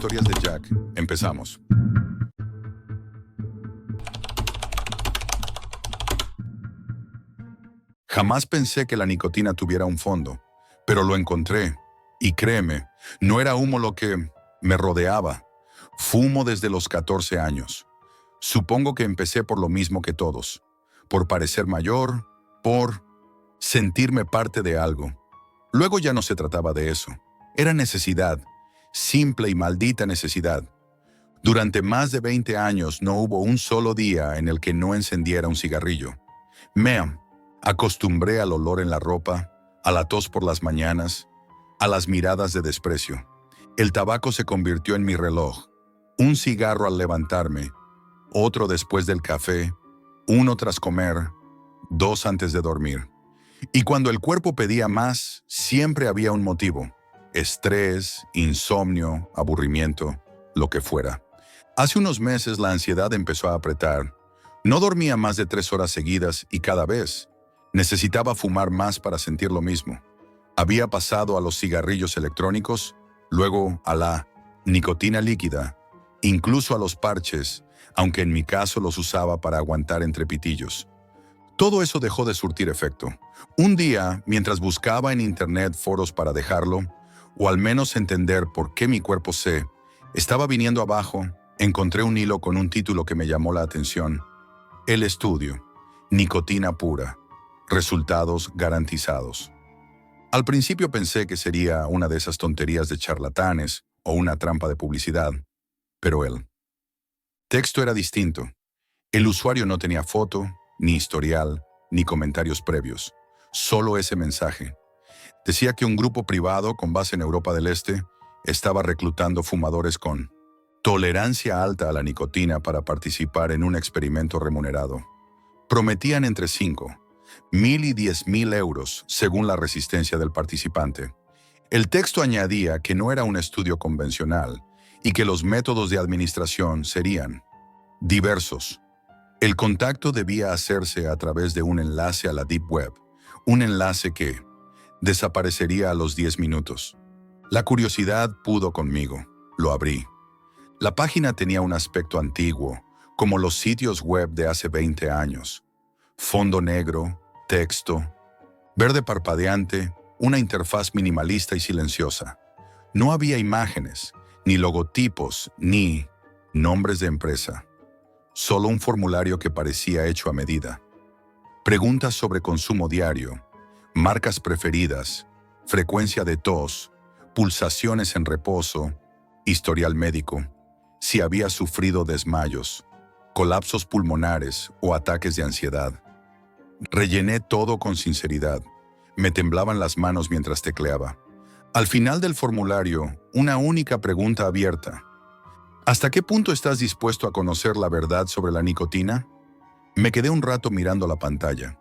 Historias de Jack. Empezamos. Jamás pensé que la nicotina tuviera un fondo, pero lo encontré. Y créeme, no era humo lo que me rodeaba. Fumo desde los 14 años. Supongo que empecé por lo mismo que todos. Por parecer mayor, por sentirme parte de algo. Luego ya no se trataba de eso. Era necesidad. Simple y maldita necesidad. Durante más de 20 años no hubo un solo día en el que no encendiera un cigarrillo. Me acostumbré al olor en la ropa, a la tos por las mañanas, a las miradas de desprecio. El tabaco se convirtió en mi reloj. Un cigarro al levantarme, otro después del café, uno tras comer, dos antes de dormir. Y cuando el cuerpo pedía más, siempre había un motivo. Estrés, insomnio, aburrimiento, lo que fuera. Hace unos meses la ansiedad empezó a apretar. No dormía más de 3 horas seguidas y cada vez necesitaba fumar más para sentir lo mismo. Había pasado a los cigarrillos electrónicos, luego a la nicotina líquida, incluso a los parches, aunque en mi caso los usaba para aguantar entre pitillos. Todo eso dejó de surtir efecto. Un día, mientras buscaba en internet foros para dejarlo, o al menos entender por qué mi cuerpo se estaba viniendo abajo, encontré un hilo con un título que me llamó la atención. El estudio. Nicotina pura. Resultados garantizados. Al principio pensé que sería una de esas tonterías de charlatanes o una trampa de publicidad, pero el texto era distinto. El usuario no tenía foto, ni historial, ni comentarios previos. Solo ese mensaje. Decía que un grupo privado con base en Europa del Este estaba reclutando fumadores con tolerancia alta a la nicotina para participar en un experimento remunerado. Prometían entre 5.000 y 10.000 euros según la resistencia del participante. El texto añadía que no era un estudio convencional y que los métodos de administración serían diversos. El contacto debía hacerse a través de un enlace a la Deep Web, un enlace que desaparecería a los 10 minutos. La curiosidad pudo conmigo. Lo abrí. La página tenía un aspecto antiguo, como los sitios web de hace 20 años. Fondo negro, texto, verde parpadeante, una interfaz minimalista y silenciosa. No había imágenes, ni logotipos, ni nombres de empresa. Solo un formulario que parecía hecho a medida. Preguntas sobre consumo diario, marcas preferidas, frecuencia de tos, pulsaciones en reposo, historial médico, si había sufrido desmayos, colapsos pulmonares o ataques de ansiedad. Rellené todo con sinceridad. Me temblaban las manos mientras tecleaba. Al final del formulario, una única pregunta abierta. ¿Hasta qué punto estás dispuesto a conocer la verdad sobre la nicotina? Me quedé un rato mirando la pantalla.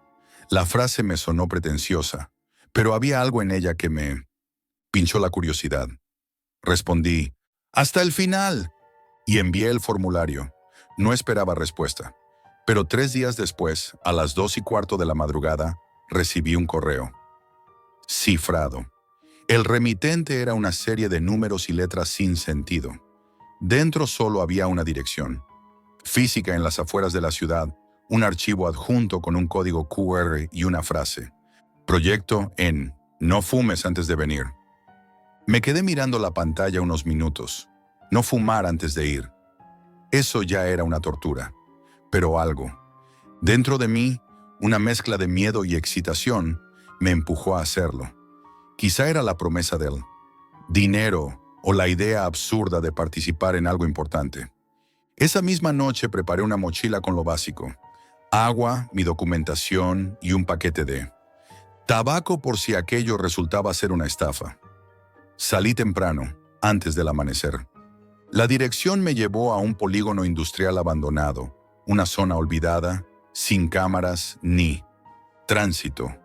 La frase me sonó pretenciosa, pero había algo en ella que me pinchó la curiosidad. Respondí, ¡hasta el final! Y envié el formulario. No esperaba respuesta. Pero 3 días después, a las 2:15 de la madrugada, recibí un correo. Cifrado. El remitente era una serie de números y letras sin sentido. Dentro solo había una dirección. Física en las afueras de la ciudad, un archivo adjunto con un código QR y una frase. Proyecto en No fumes antes de venir. Me quedé mirando la pantalla unos minutos. No fumar antes de ir. Eso ya era una tortura. Pero algo. Dentro de mí, una mezcla de miedo y excitación me empujó a hacerlo. Quizá era la promesa del dinero o la idea absurda de participar en algo importante. Esa misma noche preparé una mochila con lo básico. Agua, mi documentación y un paquete de tabaco por si aquello resultaba ser una estafa. Salí temprano, antes del amanecer. La dirección me llevó a un polígono industrial abandonado, una zona olvidada, sin cámaras ni tránsito.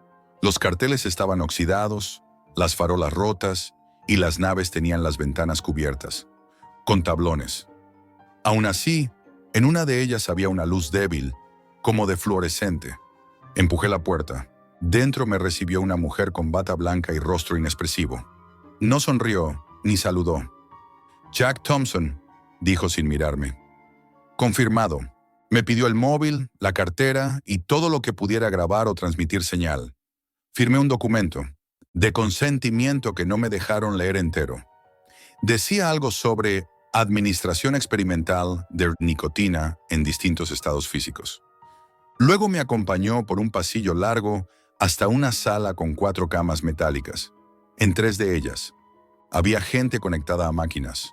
Los carteles estaban oxidados, las farolas rotas y las naves tenían las ventanas cubiertas, con tablones. Aún así, en una de ellas había una luz débil, como de fluorescente. Empujé la puerta. Dentro me recibió una mujer con bata blanca y rostro inexpresivo. No sonrió ni saludó. Jack Thompson, dijo sin mirarme. Confirmado. Me pidió el móvil, la cartera y todo lo que pudiera grabar o transmitir señal. Firmé un documento de consentimiento que no me dejaron leer entero. Decía algo sobre administración experimental de nicotina en distintos estados físicos. Luego me acompañó por un pasillo largo hasta una sala con 4 camas metálicas. En 3 de ellas había gente conectada a máquinas,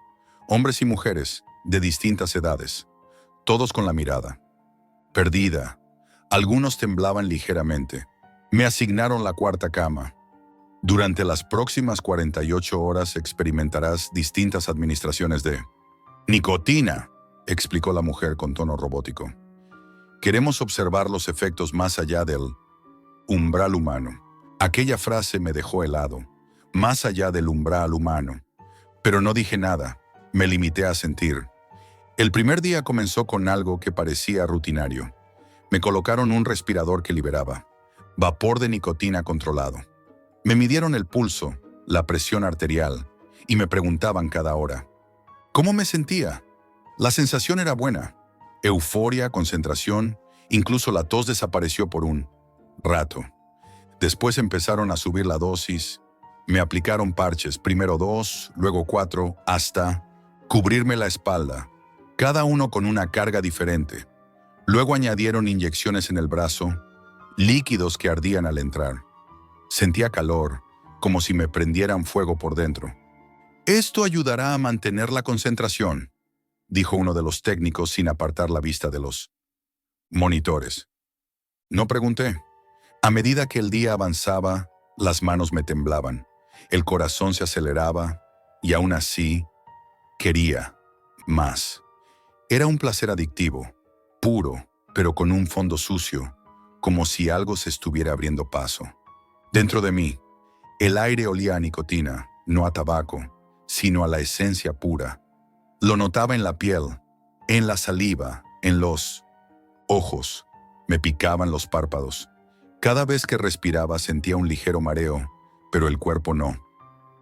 hombres y mujeres de distintas edades, todos con la mirada perdida. Algunos temblaban ligeramente. Me asignaron la 4ª cama. Durante las próximas 48 horas experimentarás distintas administraciones de nicotina, explicó la mujer con tono robótico. Queremos observar los efectos más allá del umbral humano. Aquella frase me dejó helado. Más allá del umbral humano. Pero no dije nada. Me limité a sentir. El primer día comenzó con algo que parecía rutinario. Me colocaron un respirador que liberaba vapor de nicotina controlado. Me midieron el pulso, la presión arterial, y me preguntaban cada hora. ¿Cómo me sentía? La sensación era buena. Euforia, concentración, incluso la tos desapareció por un rato. Después empezaron a subir la dosis. Me aplicaron parches, primero 2, luego 4, hasta cubrirme la espalda, cada uno con una carga diferente. Luego añadieron inyecciones en el brazo, líquidos que ardían al entrar. Sentía calor, como si me prendieran fuego por dentro. Esto ayudará a mantener la concentración, dijo uno de los técnicos sin apartar la vista de los monitores. No pregunté. A medida que el día avanzaba, las manos me temblaban, el corazón se aceleraba y aún así quería más. Era un placer adictivo, puro, pero con un fondo sucio, como si algo se estuviera abriendo paso. Dentro de mí, el aire olía a nicotina, no a tabaco, sino a la esencia pura. Lo notaba en la piel, en la saliva, en los ojos. Me picaban los párpados. Cada vez que respiraba sentía un ligero mareo, pero el cuerpo no.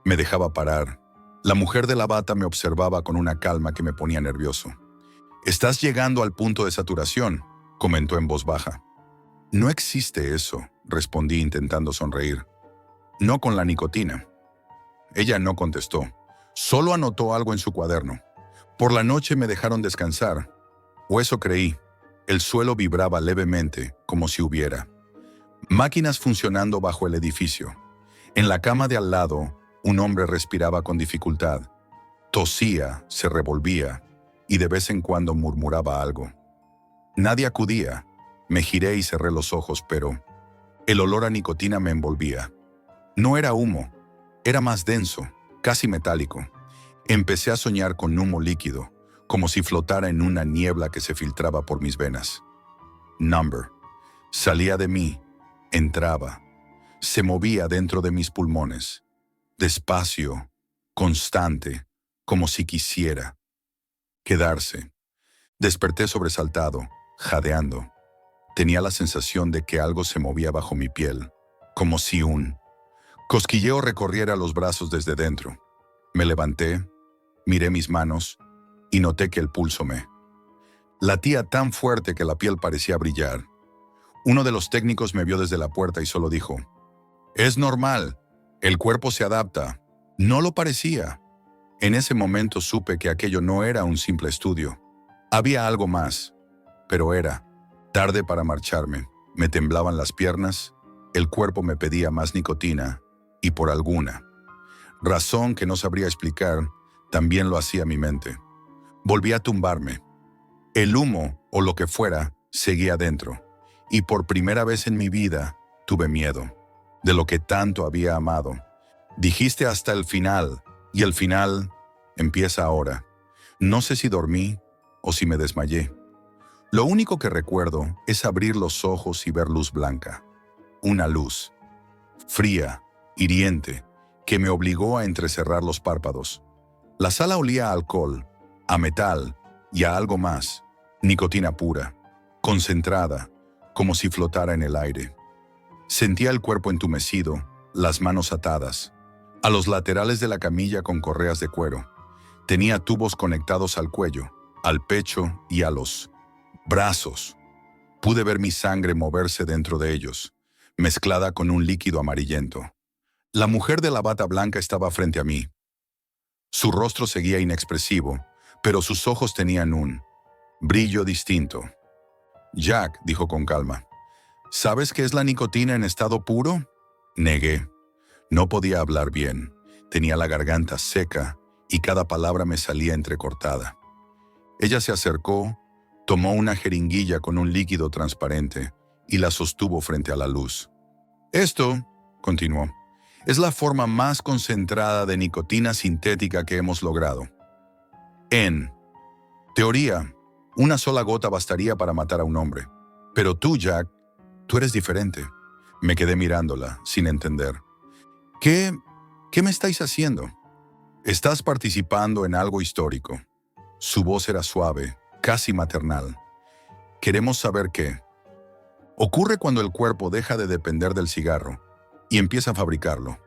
Me dejaba parar. La mujer de la bata me observaba con una calma que me ponía nervioso. «Estás llegando al punto de saturación», comentó en voz baja. «No existe eso», respondí intentando sonreír. «No con la nicotina». Ella no contestó. Solo anotó algo en su cuaderno. Por la noche me dejaron descansar. O eso creí. El suelo vibraba levemente, como si hubiera máquinas funcionando bajo el edificio. En la cama de al lado, un hombre respiraba con dificultad. Tosía, se revolvía y de vez en cuando murmuraba algo. Nadie acudía. Me giré y cerré los ojos, pero el olor a nicotina me envolvía. No era humo, era más denso, casi metálico. Empecé a soñar con humo líquido, como si flotara en una niebla que se filtraba por mis venas. Number. Salía de mí, entraba, se movía dentro de mis pulmones. Despacio, constante, como si quisiera quedarse. Desperté sobresaltado, jadeando. Tenía la sensación de que algo se movía bajo mi piel, como si un cosquilleo recorriera los brazos desde dentro. Me levanté, miré mis manos y noté que el pulso me latía tan fuerte que la piel parecía brillar. Uno de los técnicos me vio desde la puerta y solo dijo: «Es normal, el cuerpo se adapta». No lo parecía. En ese momento supe que aquello no era un simple estudio. Había algo más, pero era tarde para marcharme. Me temblaban las piernas, el cuerpo me pedía más nicotina y por alguna razón que no sabría explicar, también lo hacía mi mente. Volví a tumbarme. El humo, o lo que fuera, seguía dentro, y por primera vez en mi vida tuve miedo de lo que tanto había amado. Dijiste hasta el final, y el final empieza ahora. No sé si dormí o si me desmayé. Lo único que recuerdo es abrir los ojos y ver luz blanca. Una luz fría, hiriente, que me obligó a entrecerrar los párpados. La sala olía a alcohol, a metal y a algo más. Nicotina pura, concentrada, como si flotara en el aire. Sentía el cuerpo entumecido, las manos atadas, a los laterales de la camilla con correas de cuero. Tenía tubos conectados al cuello, al pecho y a los brazos. Pude ver mi sangre moverse dentro de ellos, mezclada con un líquido amarillento. La mujer de la bata blanca estaba frente a mí. Su rostro seguía inexpresivo, pero sus ojos tenían un brillo distinto. Jack, dijo con calma, ¿sabes qué es la nicotina en estado puro? Negué. No podía hablar bien. Tenía la garganta seca y cada palabra me salía entrecortada. Ella se acercó, tomó una jeringuilla con un líquido transparente y la sostuvo frente a la luz. Esto, continuó, es la forma más concentrada de nicotina sintética que hemos logrado. En teoría, una sola gota bastaría para matar a un hombre. Pero tú, Jack, tú eres diferente. Me quedé mirándola, sin entender. ¿Qué me estáis haciendo? Estás participando en algo histórico. Su voz era suave, casi maternal. Queremos saber qué. Ocurre cuando el cuerpo deja de depender del cigarro y empieza a fabricarlo.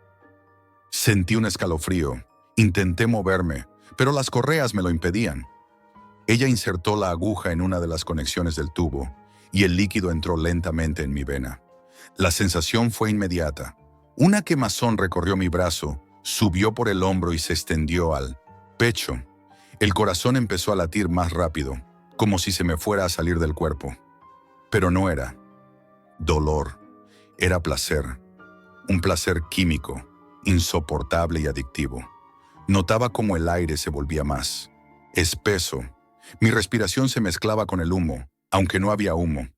Sentí un escalofrío. Intenté moverme, pero las correas me lo impedían. Ella insertó la aguja en una de las conexiones del tubo y el líquido entró lentamente en mi vena. La sensación fue inmediata. Una quemazón recorrió mi brazo, subió por el hombro y se extendió al pecho. El corazón empezó a latir más rápido, como si se me fuera a salir del cuerpo. Pero no era dolor, era placer. Un placer químico, insoportable y adictivo. Notaba cómo el aire se volvía más espeso. Mi respiración se mezclaba con el humo, aunque no había humo.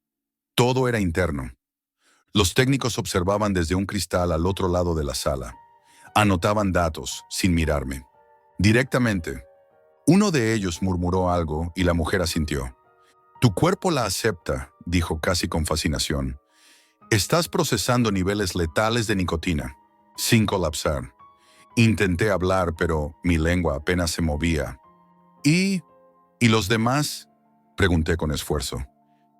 Todo era interno. Los técnicos observaban desde un cristal al otro lado de la sala. Anotaban datos, sin mirarme. Directamente, uno de ellos murmuró algo y la mujer asintió. Tu cuerpo la acepta, dijo casi con fascinación. Estás procesando niveles letales de nicotina, sin colapsar. Intenté hablar, pero mi lengua apenas se movía. ¿Y los demás? Pregunté con esfuerzo.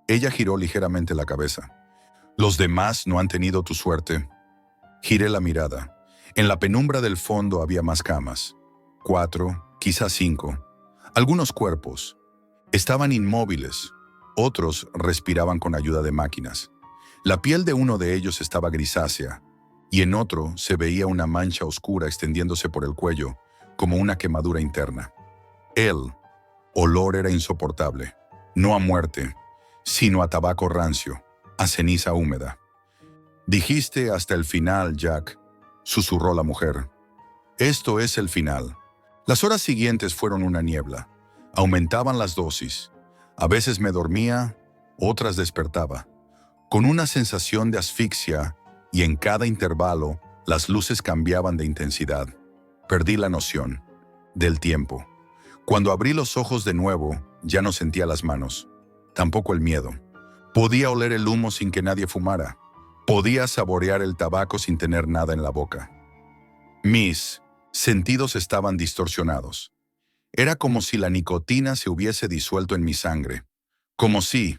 Ella giró ligeramente la cabeza. ¿Los demás no han tenido tu suerte? Giré la mirada. En la penumbra del fondo había más camas. 4, quizás 5. Algunos cuerpos. Estaban inmóviles. Otros respiraban con ayuda de máquinas. La piel de uno de ellos estaba grisácea, y en otro se veía una mancha oscura extendiéndose por el cuello, como una quemadura interna. El olor era insoportable, no a muerte, sino a tabaco rancio, a ceniza húmeda. Dijiste hasta el final, Jack, susurró la mujer. Esto es el final. Las horas siguientes fueron una niebla. Aumentaban las dosis. A veces me dormía, otras despertaba, con una sensación de asfixia, y en cada intervalo las luces cambiaban de intensidad. Perdí la noción del tiempo. Cuando abrí los ojos de nuevo, ya no sentía las manos, tampoco el miedo. Podía oler el humo sin que nadie fumara. Podía saborear el tabaco sin tener nada en la boca. Mis sentidos estaban distorsionados. Era como si la nicotina se hubiese disuelto en mi sangre, como si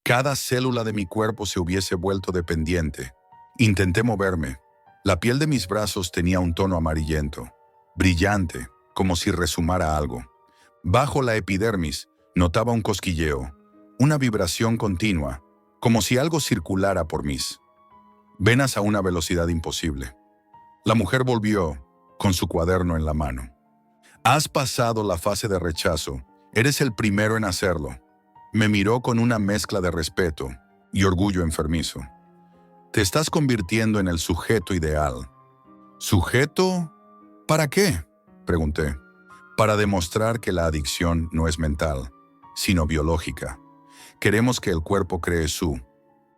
cada célula de mi cuerpo se hubiese vuelto dependiente. Intenté moverme. La piel de mis brazos tenía un tono amarillento, brillante, como si resumara algo. Bajo la epidermis notaba un cosquilleo, una vibración continua, como si algo circulara por mis venas a una velocidad imposible. La mujer volvió, con su cuaderno en la mano. Has pasado la fase de rechazo. Eres el primero en hacerlo. Me miró con una mezcla de respeto y orgullo enfermizo. Te estás convirtiendo en el sujeto ideal. ¿Sujeto? ¿Para qué?, pregunté. Para demostrar que la adicción no es mental, sino biológica. Queremos que el cuerpo cree su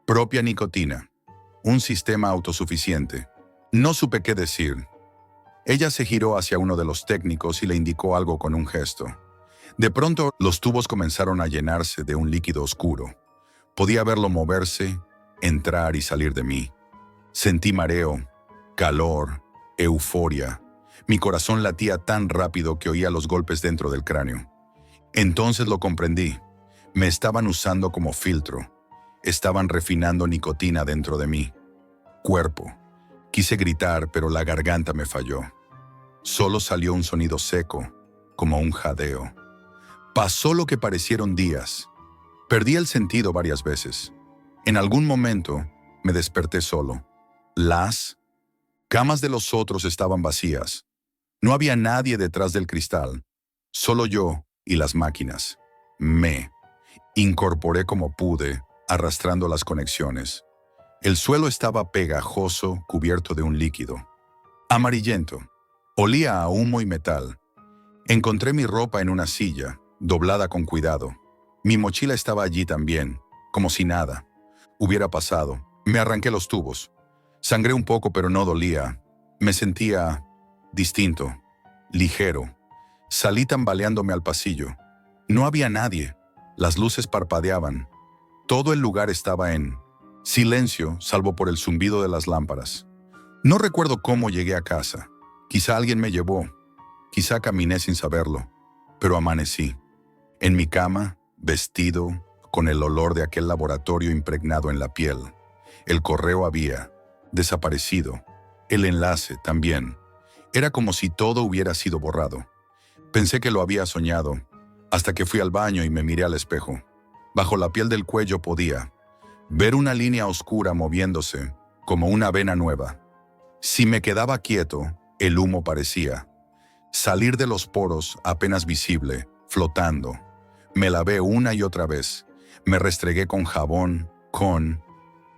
propia nicotina, un sistema autosuficiente. No supe qué decir. Ella se giró hacia uno de los técnicos y le indicó algo con un gesto. De pronto, los tubos comenzaron a llenarse de un líquido oscuro. Podía verlo moverse, entrar y salir de mí. Sentí mareo, calor, euforia. Mi corazón latía tan rápido que oía los golpes dentro del cráneo. Entonces lo comprendí. Me estaban usando como filtro. Estaban refinando nicotina dentro de mí. Cuerpo. Quise gritar, pero la garganta me falló. Solo salió un sonido seco, como un jadeo. Pasó lo que parecieron días. Perdí el sentido varias veces. En algún momento me desperté solo. Las camas de los otros estaban vacías. No había nadie detrás del cristal, solo yo y las máquinas. Me incorporé como pude, arrastrando las conexiones. El suelo estaba pegajoso, cubierto de un líquido amarillento. Olía a humo y metal. Encontré mi ropa en una silla, doblada con cuidado. Mi mochila estaba allí también, como si nada hubiera pasado. Me arranqué los tubos. Sangré un poco, pero no dolía. Me sentía distinto, ligero. Salí tambaleándome al pasillo. No había nadie. Las luces parpadeaban. Todo el lugar estaba en silencio, salvo por el zumbido de las lámparas. No recuerdo cómo llegué a casa. Quizá alguien me llevó. Quizá caminé sin saberlo. Pero amanecí. En mi cama, vestido, con el olor de aquel laboratorio impregnado en la piel. El correo había desaparecido. El enlace también. Era como si todo hubiera sido borrado. Pensé que lo había soñado, hasta que fui al baño y me miré al espejo. Bajo la piel del cuello podía ver una línea oscura moviéndose, como una vena nueva. Si me quedaba quieto, el humo parecía salir de los poros apenas visible, flotando. Me lavé una y otra vez. Me restregué con jabón, con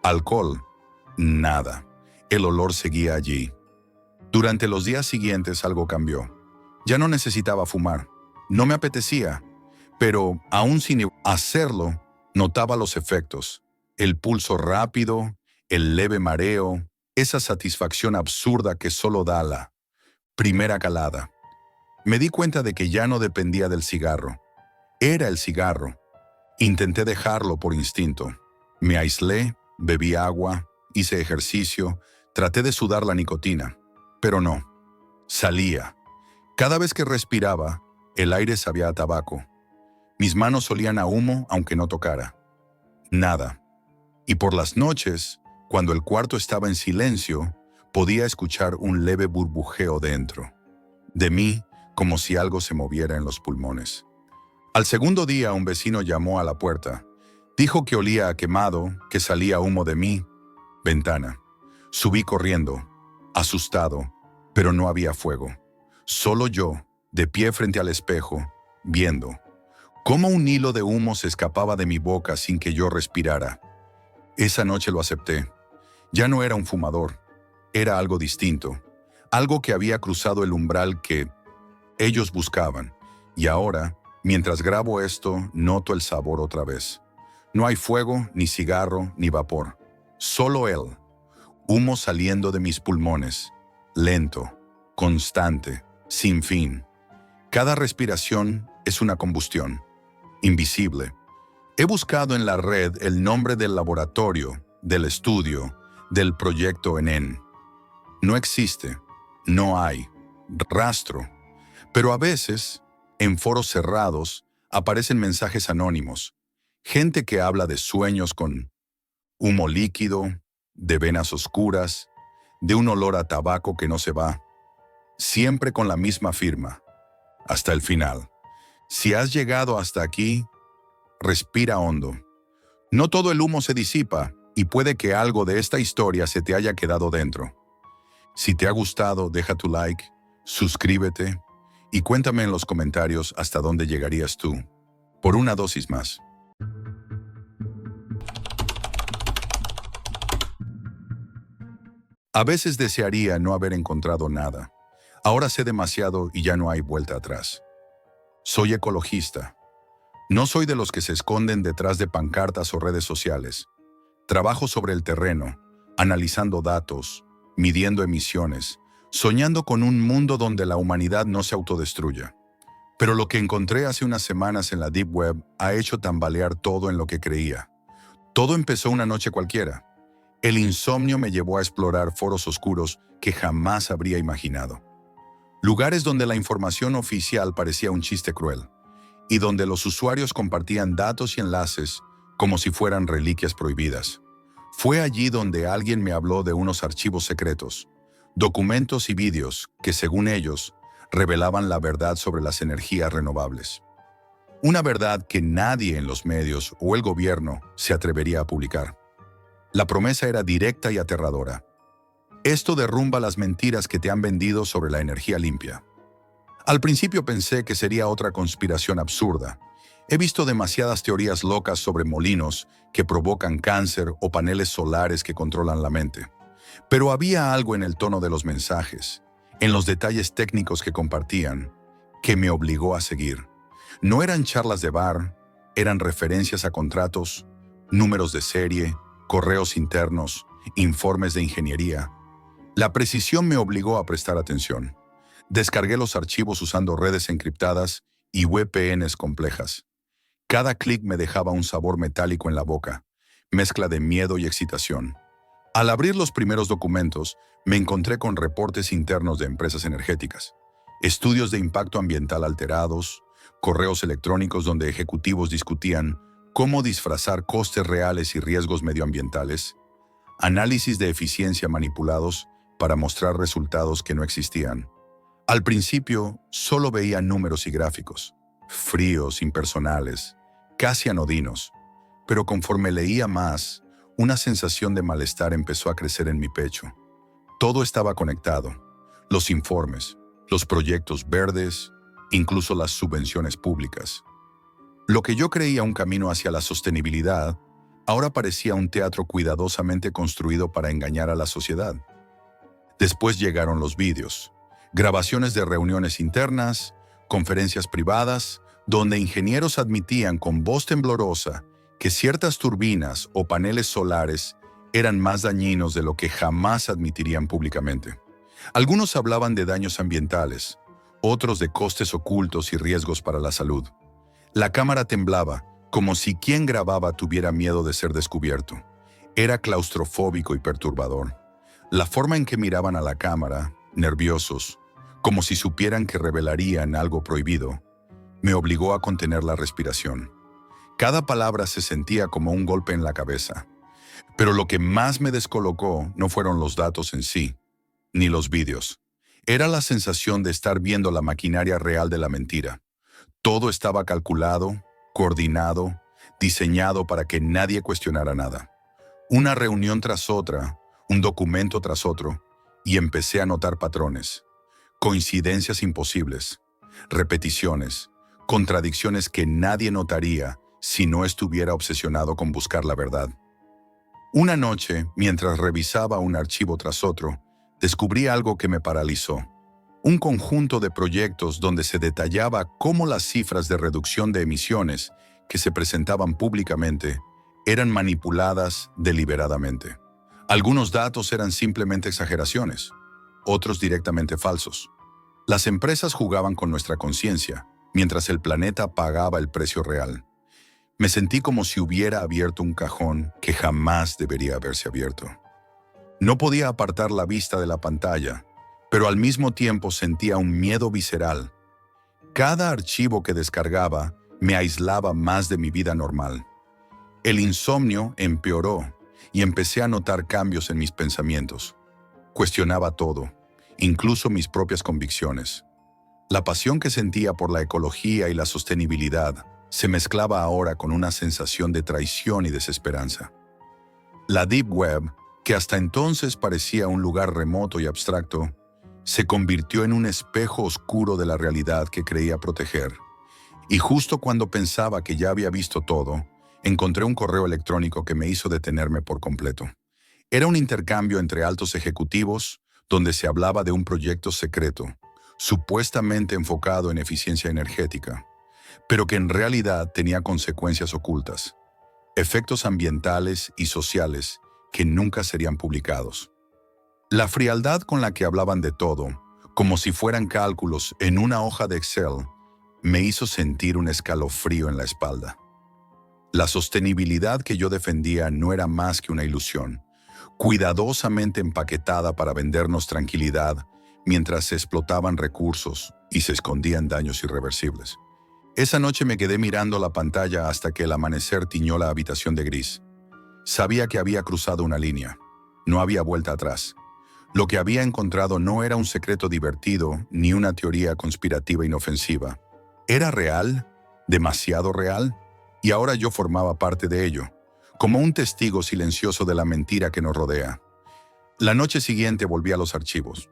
alcohol. Nada. El olor seguía allí. Durante los días siguientes algo cambió. Ya no necesitaba fumar. No me apetecía. Pero aún sin hacerlo, notaba los efectos. El pulso rápido, el leve mareo, esa satisfacción absurda que solo da la primera calada. Me di cuenta de que ya no dependía del cigarro. Era el cigarro. Intenté dejarlo por instinto. Me aislé, bebí agua, hice ejercicio, traté de sudar la nicotina. Pero no. Salía. Cada vez que respiraba, el aire sabía a tabaco. Mis manos olían a humo aunque no tocara. Nada. Y por las noches, cuando el cuarto estaba en silencio, podía escuchar un leve burbujeo dentro de mí, como si algo se moviera en los pulmones. Al segundo día, un vecino llamó a la puerta. Dijo que olía a quemado, que salía humo de mi ventana. Subí corriendo, asustado, pero no había fuego. Solo yo, de pie frente al espejo, viendo cómo un hilo de humo se escapaba de mi boca sin que yo respirara. Esa noche lo acepté. Ya no era un fumador. Era algo distinto. Algo que había cruzado el umbral que ellos buscaban. Y ahora, mientras grabo esto, noto el sabor otra vez. No hay fuego, ni cigarro, ni vapor. Solo él. Humo saliendo de mis pulmones. Lento, constante, sin fin. Cada respiración es una combustión. Invisible. He buscado en la red el nombre del laboratorio, del estudio, del proyecto ENEN. No existe. No hay rastro. Pero a veces, en foros cerrados, aparecen mensajes anónimos. Gente que habla de sueños con humo líquido, de venas oscuras, de un olor a tabaco que no se va. Siempre con la misma firma. Hasta el final. Si has llegado hasta aquí, respira hondo. No todo el humo se disipa y puede que algo de esta historia se te haya quedado dentro. Si te ha gustado, deja tu like, suscríbete y cuéntame en los comentarios hasta dónde llegarías tú, por una dosis más. A veces desearía no haber encontrado nada. Ahora sé demasiado y ya no hay vuelta atrás. Soy ecologista. No soy de los que se esconden detrás de pancartas o redes sociales. Trabajo sobre el terreno, analizando datos, midiendo emisiones, soñando con un mundo donde la humanidad no se autodestruya. Pero lo que encontré hace unas semanas en la Deep Web ha hecho tambalear todo en lo que creía. Todo empezó una noche cualquiera. El insomnio me llevó a explorar foros oscuros que jamás habría imaginado. Lugares donde la información oficial parecía un chiste cruel y donde los usuarios compartían datos y enlaces como si fueran reliquias prohibidas. Fue allí donde alguien me habló de unos archivos secretos, documentos y vídeos que, según ellos, revelaban la verdad sobre las energías renovables. Una verdad que nadie en los medios o el gobierno se atrevería a publicar. La promesa era directa y aterradora. Esto derrumba las mentiras que te han vendido sobre la energía limpia. Al principio pensé que sería otra conspiración absurda. He visto demasiadas teorías locas sobre molinos que provocan cáncer o paneles solares que controlan la mente. Pero había algo en el tono de los mensajes, en los detalles técnicos que compartían, que me obligó a seguir. No eran charlas de bar, eran referencias a contratos, números de serie, correos internos, informes de ingeniería. La precisión me obligó a prestar atención. Descargué los archivos usando redes encriptadas y VPNs complejas. Cada clic me dejaba un sabor metálico en la boca, mezcla de miedo y excitación. Al abrir los primeros documentos, me encontré con reportes internos de empresas energéticas, estudios de impacto ambiental alterados, correos electrónicos donde ejecutivos discutían cómo disfrazar costes reales y riesgos medioambientales, análisis de eficiencia manipulados para mostrar resultados que no existían. Al principio, solo veía números y gráficos, fríos, impersonales, casi anodinos, pero conforme leía más, una sensación de malestar empezó a crecer en mi pecho. Todo estaba conectado, los informes, los proyectos verdes, incluso las subvenciones públicas. Lo que yo creía un camino hacia la sostenibilidad, ahora parecía un teatro cuidadosamente construido para engañar a la sociedad. Después llegaron los vídeos, grabaciones de reuniones internas, conferencias privadas, donde ingenieros admitían con voz temblorosa que ciertas turbinas o paneles solares eran más dañinos de lo que jamás admitirían públicamente. Algunos hablaban de daños ambientales, otros de costes ocultos y riesgos para la salud. La cámara temblaba, como si quien grababa tuviera miedo de ser descubierto. Era claustrofóbico y perturbador. La forma en que miraban a la cámara, nerviosos, como si supieran que revelarían algo prohibido, me obligó a contener la respiración. Cada palabra se sentía como un golpe en la cabeza. Pero lo que más me descolocó no fueron los datos en sí, ni los vídeos. Era la sensación de estar viendo la maquinaria real de la mentira. Todo estaba calculado, coordinado, diseñado para que nadie cuestionara nada. Una reunión tras otra, un documento tras otro, y empecé a notar patrones, coincidencias imposibles, repeticiones, contradicciones que nadie notaría si no estuviera obsesionado con buscar la verdad. Una noche, mientras revisaba un archivo tras otro, descubrí algo que me paralizó. Un conjunto de proyectos donde se detallaba cómo las cifras de reducción de emisiones que se presentaban públicamente eran manipuladas deliberadamente. Algunos datos eran simplemente exageraciones, otros directamente falsos. Las empresas jugaban con nuestra conciencia, mientras el planeta pagaba el precio real. Me sentí como si hubiera abierto un cajón que jamás debería haberse abierto. No podía apartar la vista de la pantalla, pero al mismo tiempo sentía un miedo visceral. Cada archivo que descargaba me aislaba más de mi vida normal. El insomnio empeoró y empecé a notar cambios en mis pensamientos. Cuestionaba todo, incluso mis propias convicciones. La pasión que sentía por la ecología y la sostenibilidad se mezclaba ahora con una sensación de traición y desesperanza. La Deep Web, que hasta entonces parecía un lugar remoto y abstracto, se convirtió en un espejo oscuro de la realidad que creía proteger. Y justo cuando pensaba que ya había visto todo, encontré un correo electrónico que me hizo detenerme por completo. Era un intercambio entre altos ejecutivos, donde se hablaba de un proyecto secreto, supuestamente enfocado en eficiencia energética, pero que en realidad tenía consecuencias ocultas, efectos ambientales y sociales que nunca serían publicados. La frialdad con la que hablaban de todo, como si fueran cálculos en una hoja de Excel, me hizo sentir un escalofrío en la espalda. La sostenibilidad que yo defendía no era más que una ilusión, cuidadosamente empaquetada para vendernos tranquilidad mientras se explotaban recursos y se escondían daños irreversibles. Esa noche me quedé mirando la pantalla hasta que el amanecer tiñó la habitación de gris. Sabía que había cruzado una línea. No había vuelta atrás. Lo que había encontrado no era un secreto divertido ni una teoría conspirativa inofensiva. Era real, demasiado real, y ahora yo formaba parte de ello, como un testigo silencioso de la mentira que nos rodea. La noche siguiente volví a los archivos.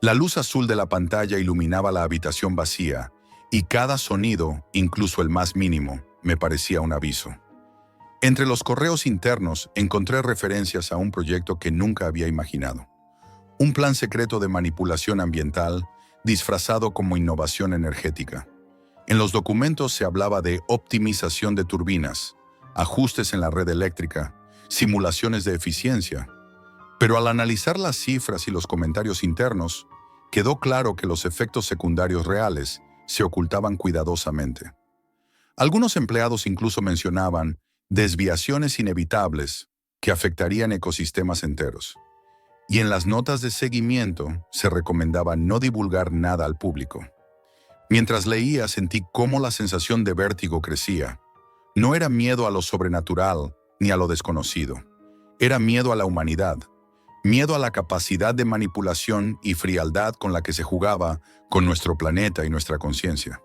La luz azul de la pantalla iluminaba la habitación vacía, y cada sonido, incluso el más mínimo, me parecía un aviso. Entre los correos internos encontré referencias a un proyecto que nunca había imaginado. Un plan secreto de manipulación ambiental disfrazado como innovación energética. En los documentos se hablaba de optimización de turbinas, ajustes en la red eléctrica, simulaciones de eficiencia. Pero al analizar las cifras y los comentarios internos, quedó claro que los efectos secundarios reales se ocultaban cuidadosamente. Algunos empleados incluso mencionaban desviaciones inevitables que afectarían ecosistemas enteros. Y en las notas de seguimiento se recomendaba no divulgar nada al público. Mientras leía sentí cómo la sensación de vértigo crecía. No era miedo a lo sobrenatural ni a lo desconocido. Era miedo a la humanidad. Miedo a la capacidad de manipulación y frialdad con la que se jugaba con nuestro planeta y nuestra conciencia.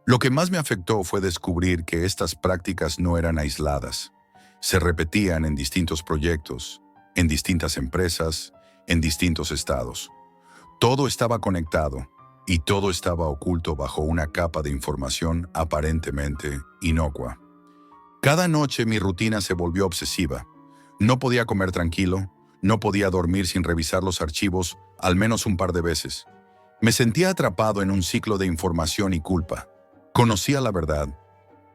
Lo que más me afectó fue descubrir que estas prácticas no eran aisladas. Se repetían en distintos proyectos, en distintas empresas, en distintos estados. Todo estaba conectado y todo estaba oculto bajo una capa de información aparentemente inocua. Cada noche mi rutina se volvió obsesiva. No podía comer tranquilo, no podía dormir sin revisar los archivos al menos un par de veces. Me sentía atrapado en un ciclo de información y culpa. Conocía la verdad,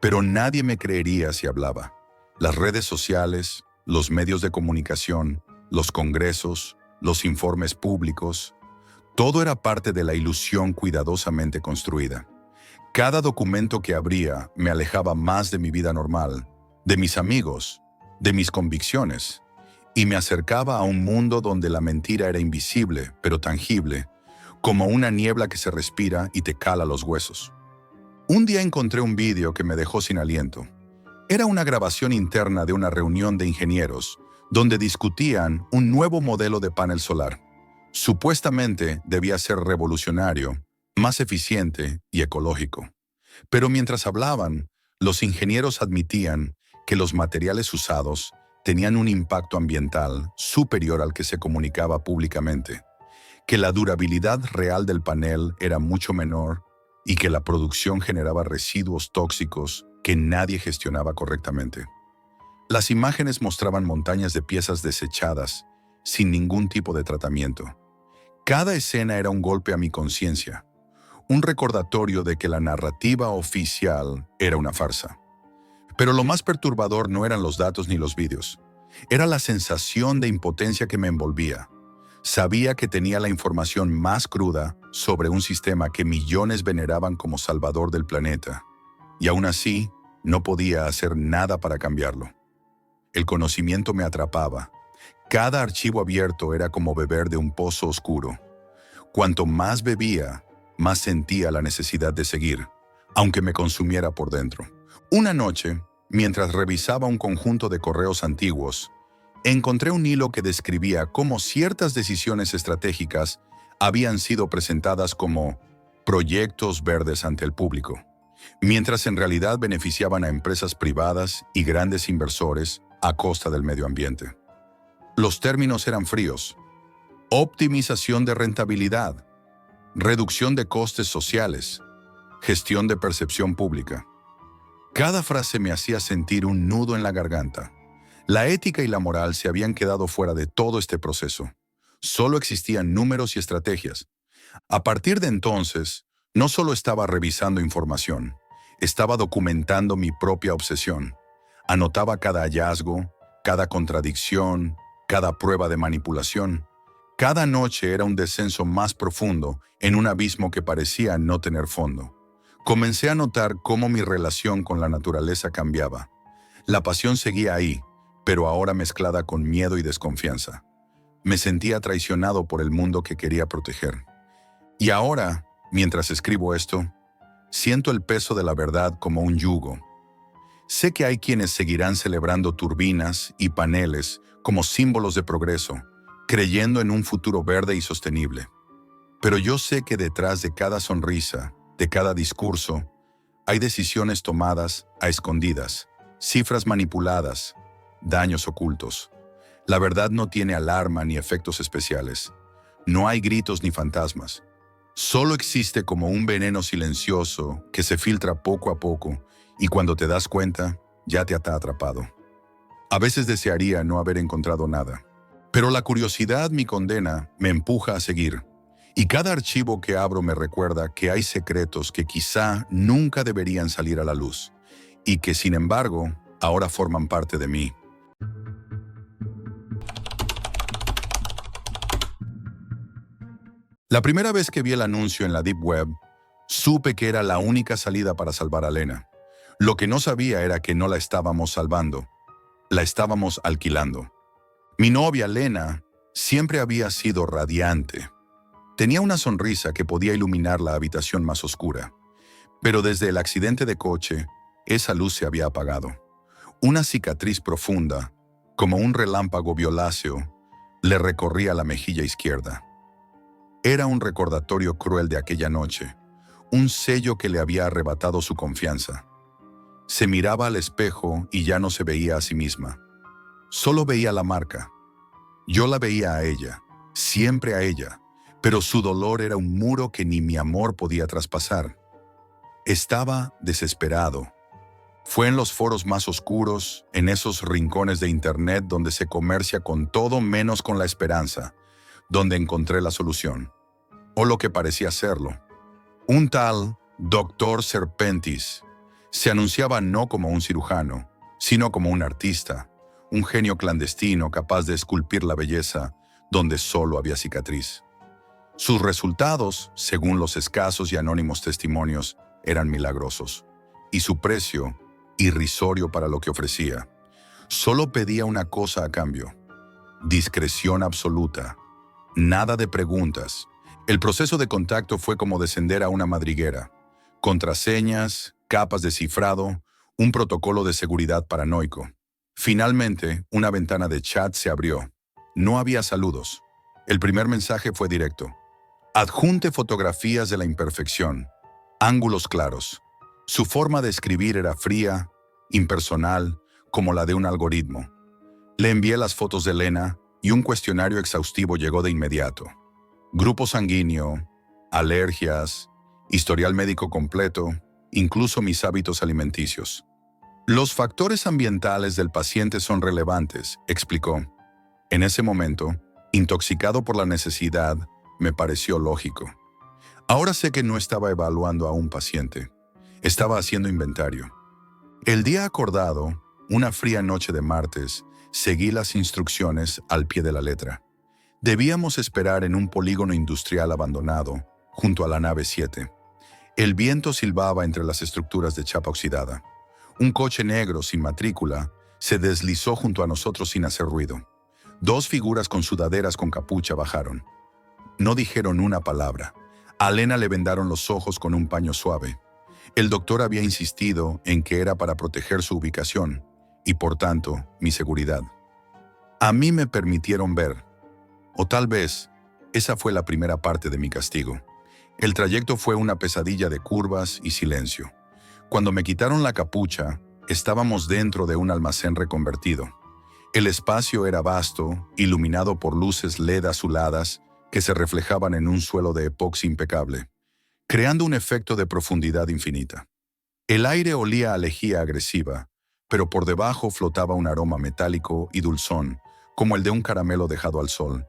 pero nadie me creería si hablaba. Las redes sociales, los medios de comunicación, los congresos, los informes públicos, todo era parte de la ilusión cuidadosamente construida. Cada documento que abría me alejaba más de mi vida normal, de mis amigos, de mis convicciones, y me acercaba a un mundo donde la mentira era invisible, pero tangible, como una niebla que se respira y te cala los huesos. Un día encontré un vídeo que me dejó sin aliento. Era una grabación interna de una reunión de ingenieros, donde discutían un nuevo modelo de panel solar. Supuestamente debía ser revolucionario, más eficiente y ecológico. Pero mientras hablaban, los ingenieros admitían que los materiales usados tenían un impacto ambiental superior al que se comunicaba públicamente, que la durabilidad real del panel era mucho menor y que la producción generaba residuos tóxicos que nadie gestionaba correctamente. Las imágenes mostraban montañas de piezas desechadas, sin ningún tipo de tratamiento. Cada escena era un golpe a mi conciencia, un recordatorio de que la narrativa oficial era una farsa. Pero lo más perturbador no eran los datos ni los vídeos. Era la sensación de impotencia que me envolvía. Sabía que tenía la información más cruda sobre un sistema que millones veneraban como salvador del planeta. Y aún así, no podía hacer nada para cambiarlo. El conocimiento me atrapaba. Cada archivo abierto era como beber de un pozo oscuro. Cuanto más bebía, más sentía la necesidad de seguir, aunque me consumiera por dentro. Una noche, mientras revisaba un conjunto de correos antiguos, encontré un hilo que describía cómo ciertas decisiones estratégicas habían sido presentadas como proyectos verdes ante el público, mientras en realidad beneficiaban a empresas privadas y grandes inversores a costa del medio ambiente. Los términos eran fríos: optimización de rentabilidad, reducción de costes sociales, gestión de percepción pública. Cada frase me hacía sentir un nudo en la garganta. La ética y la moral se habían quedado fuera de todo este proceso. Solo existían números y estrategias. A partir de entonces, no solo estaba revisando información, estaba documentando mi propia obsesión. Anotaba cada hallazgo, cada contradicción, cada prueba de manipulación. Cada noche era un descenso más profundo en un abismo que parecía no tener fondo. Comencé a notar cómo mi relación con la naturaleza cambiaba. La pasión seguía ahí, pero ahora mezclada con miedo y desconfianza. Me sentía traicionado por el mundo que quería proteger. Y ahora, mientras escribo esto, siento el peso de la verdad como un yugo. Sé que hay quienes seguirán celebrando turbinas y paneles como símbolos de progreso, creyendo en un futuro verde y sostenible. Pero yo sé que detrás de cada sonrisa, de cada discurso, hay decisiones tomadas a escondidas, cifras manipuladas, daños ocultos. La verdad no tiene alarma ni efectos especiales. No hay gritos ni fantasmas. Solo existe como un veneno silencioso que se filtra poco a poco y cuando te das cuenta, ya te ha atrapado. A veces desearía no haber encontrado nada. Pero la curiosidad, mi condena, me empuja a seguir. Y cada archivo que abro me recuerda que hay secretos que quizá nunca deberían salir a la luz y que, sin embargo, ahora forman parte de mí. La primera vez que vi el anuncio en la Deep Web, supe que era la única salida para salvar a Lena. Lo que no sabía era que no la estábamos salvando, la estábamos alquilando. Mi novia, Lena, siempre había sido radiante. Tenía una sonrisa que podía iluminar la habitación más oscura. Pero desde el accidente de coche, esa luz se había apagado. Una cicatriz profunda, como un relámpago violáceo, le recorría la mejilla izquierda. Era un recordatorio cruel de aquella noche, un sello que le había arrebatado su confianza. Se miraba al espejo y ya no se veía a sí misma. Solo veía la marca. Yo la veía a ella, siempre a ella, pero su dolor era un muro que ni mi amor podía traspasar. Estaba desesperado. Fue en los foros más oscuros, en esos rincones de internet donde se comercia con todo menos con la esperanza, donde encontré la solución, o lo que parecía serlo. Un tal Dr. Serpentis se anunciaba no como un cirujano, sino como un artista, un genio clandestino capaz de esculpir la belleza donde solo había cicatriz. Sus resultados, según los escasos y anónimos testimonios, eran milagrosos, y su precio, irrisorio para lo que ofrecía. Solo pedía una cosa a cambio: discreción absoluta. Nada de preguntas. El proceso de contacto fue como descender a una madriguera. Contraseñas, capas de cifrado, un protocolo de seguridad paranoico. Finalmente, una ventana de chat se abrió. No había saludos. El primer mensaje fue directo. Adjunte fotografías de la imperfección. Ángulos claros. Su forma de escribir era fría, impersonal, como la de un algoritmo. Le envié las fotos de Lena y un cuestionario exhaustivo llegó de inmediato. Grupo sanguíneo, alergias, historial médico completo, incluso mis hábitos alimenticios. Los factores ambientales del paciente son relevantes, explicó. En ese momento, intoxicado por la necesidad, me pareció lógico. Ahora sé que no estaba evaluando a un paciente. Estaba haciendo inventario. El día acordado, una fría noche de martes, seguí las instrucciones al pie de la letra. Debíamos esperar en un polígono industrial abandonado, junto a la nave 7. El viento silbaba entre las estructuras de chapa oxidada. Un coche negro sin matrícula se deslizó junto a nosotros sin hacer ruido. Dos figuras con sudaderas con capucha bajaron. No dijeron una palabra. A Lena le vendaron los ojos con un paño suave. El doctor había insistido en que era para proteger su ubicación y, por tanto, mi seguridad. A mí me permitieron ver. O tal vez, esa fue la primera parte de mi castigo. El trayecto fue una pesadilla de curvas y silencio. Cuando me quitaron la capucha, estábamos dentro de un almacén reconvertido. El espacio era vasto, iluminado por luces LED azuladas que se reflejaban en un suelo de epoxi impecable, creando un efecto de profundidad infinita. El aire olía a lejía agresiva, pero por debajo flotaba un aroma metálico y dulzón, como el de un caramelo dejado al sol,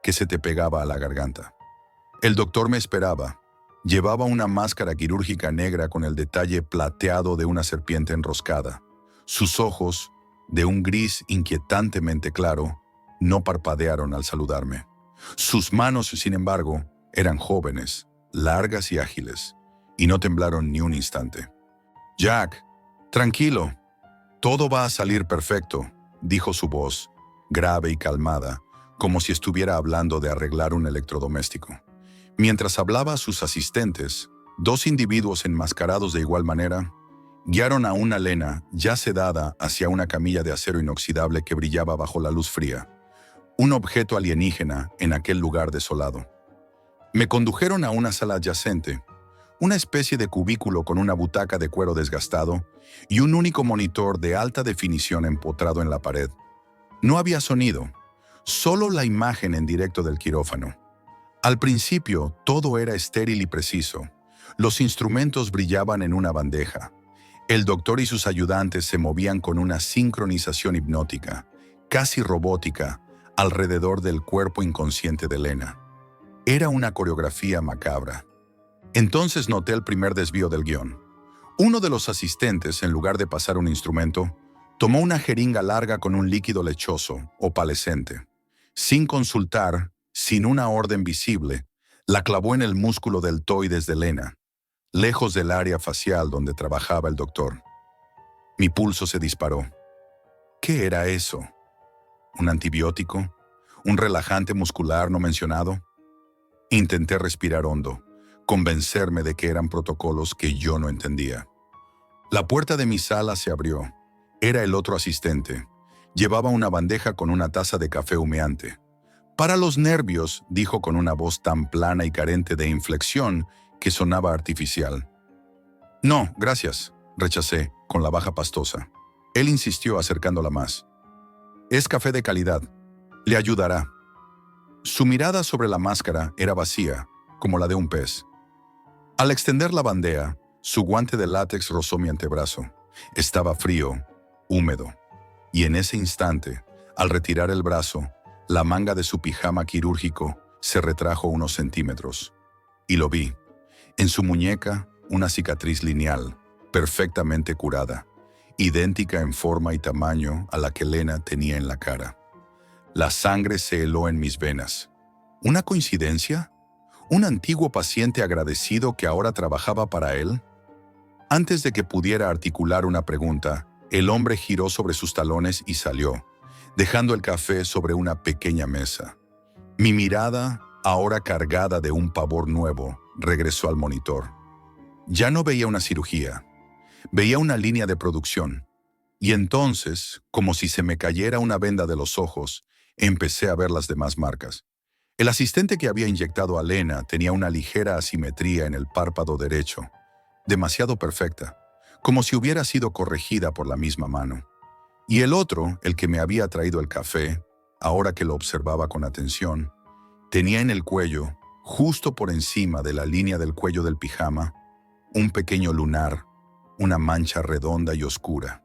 que se te pegaba a la garganta. El doctor me esperaba. Llevaba una máscara quirúrgica negra con el detalle plateado de una serpiente enroscada. Sus ojos, de un gris inquietantemente claro, no parpadearon al saludarme. Sus manos, sin embargo, eran jóvenes, largas y ágiles, y no temblaron ni un instante. «Jack, tranquilo, todo va a salir perfecto», dijo su voz, grave y calmada, como si estuviera hablando de arreglar un electrodoméstico. Mientras hablaba a sus asistentes, dos individuos enmascarados de igual manera guiaron a una Lena ya sedada hacia una camilla de acero inoxidable que brillaba bajo la luz fría. un objeto alienígena en aquel lugar desolado. Me condujeron a una sala adyacente, una especie de cubículo con una butaca de cuero desgastado y un único monitor de alta definición empotrado en la pared. No había sonido, solo la imagen en directo del quirófano. Al principio, todo era estéril y preciso. Los instrumentos brillaban en una bandeja. El doctor y sus ayudantes se movían con una sincronización hipnótica, casi robótica, alrededor del cuerpo inconsciente de Lena. Era una coreografía macabra. Entonces noté el primer desvío del guión. Uno de los asistentes, en lugar de pasar un instrumento, tomó una jeringa larga con un líquido lechoso, opalescente. Sin consultar, sin una orden visible, la clavó en el músculo deltoides de Lena, lejos del área facial donde trabajaba el doctor. Mi pulso se disparó. ¿Qué era eso? ¿Un antibiótico? ¿Un relajante muscular no mencionado? Intenté respirar hondo, convencerme de que eran protocolos que yo no entendía. La puerta de mi sala se abrió. Era el otro asistente. Llevaba una bandeja con una taza de café humeante. Para los nervios, dijo con una voz tan plana y carente de inflexión que sonaba artificial. No, gracias, rechacé, con la baja pastosa. Él insistió acercándola más. Es café de calidad. Le ayudará. Su mirada sobre la máscara era vacía, como la de un pez. Al extender la bandeja, su guante de látex rozó mi antebrazo. Estaba frío, húmedo. Y en ese instante, al retirar el brazo, la manga de su pijama quirúrgico se retrajo unos centímetros. Y lo vi. En su muñeca, una cicatriz lineal, perfectamente curada, idéntica en forma y tamaño a la que Lena tenía en la cara. La sangre se heló en mis venas. ¿Una coincidencia? ¿Un antiguo paciente agradecido que ahora trabajaba para él? Antes de que pudiera articular una pregunta, el hombre giró sobre sus talones y salió, dejando el café sobre una pequeña mesa. Mi mirada, ahora cargada de un pavor nuevo, regresó al monitor. Ya no veía una cirugía, veía una línea de producción. Y entonces, como si se me cayera una venda de los ojos, empecé a ver las demás marcas. El asistente que había inyectado a Lena tenía una ligera asimetría en el párpado derecho, demasiado perfecta, como si hubiera sido corregida por la misma mano. Y el otro, el que me había traído el café, ahora que lo observaba con atención, tenía en el cuello, justo por encima de la línea del cuello del pijama, un pequeño lunar, una mancha redonda y oscura,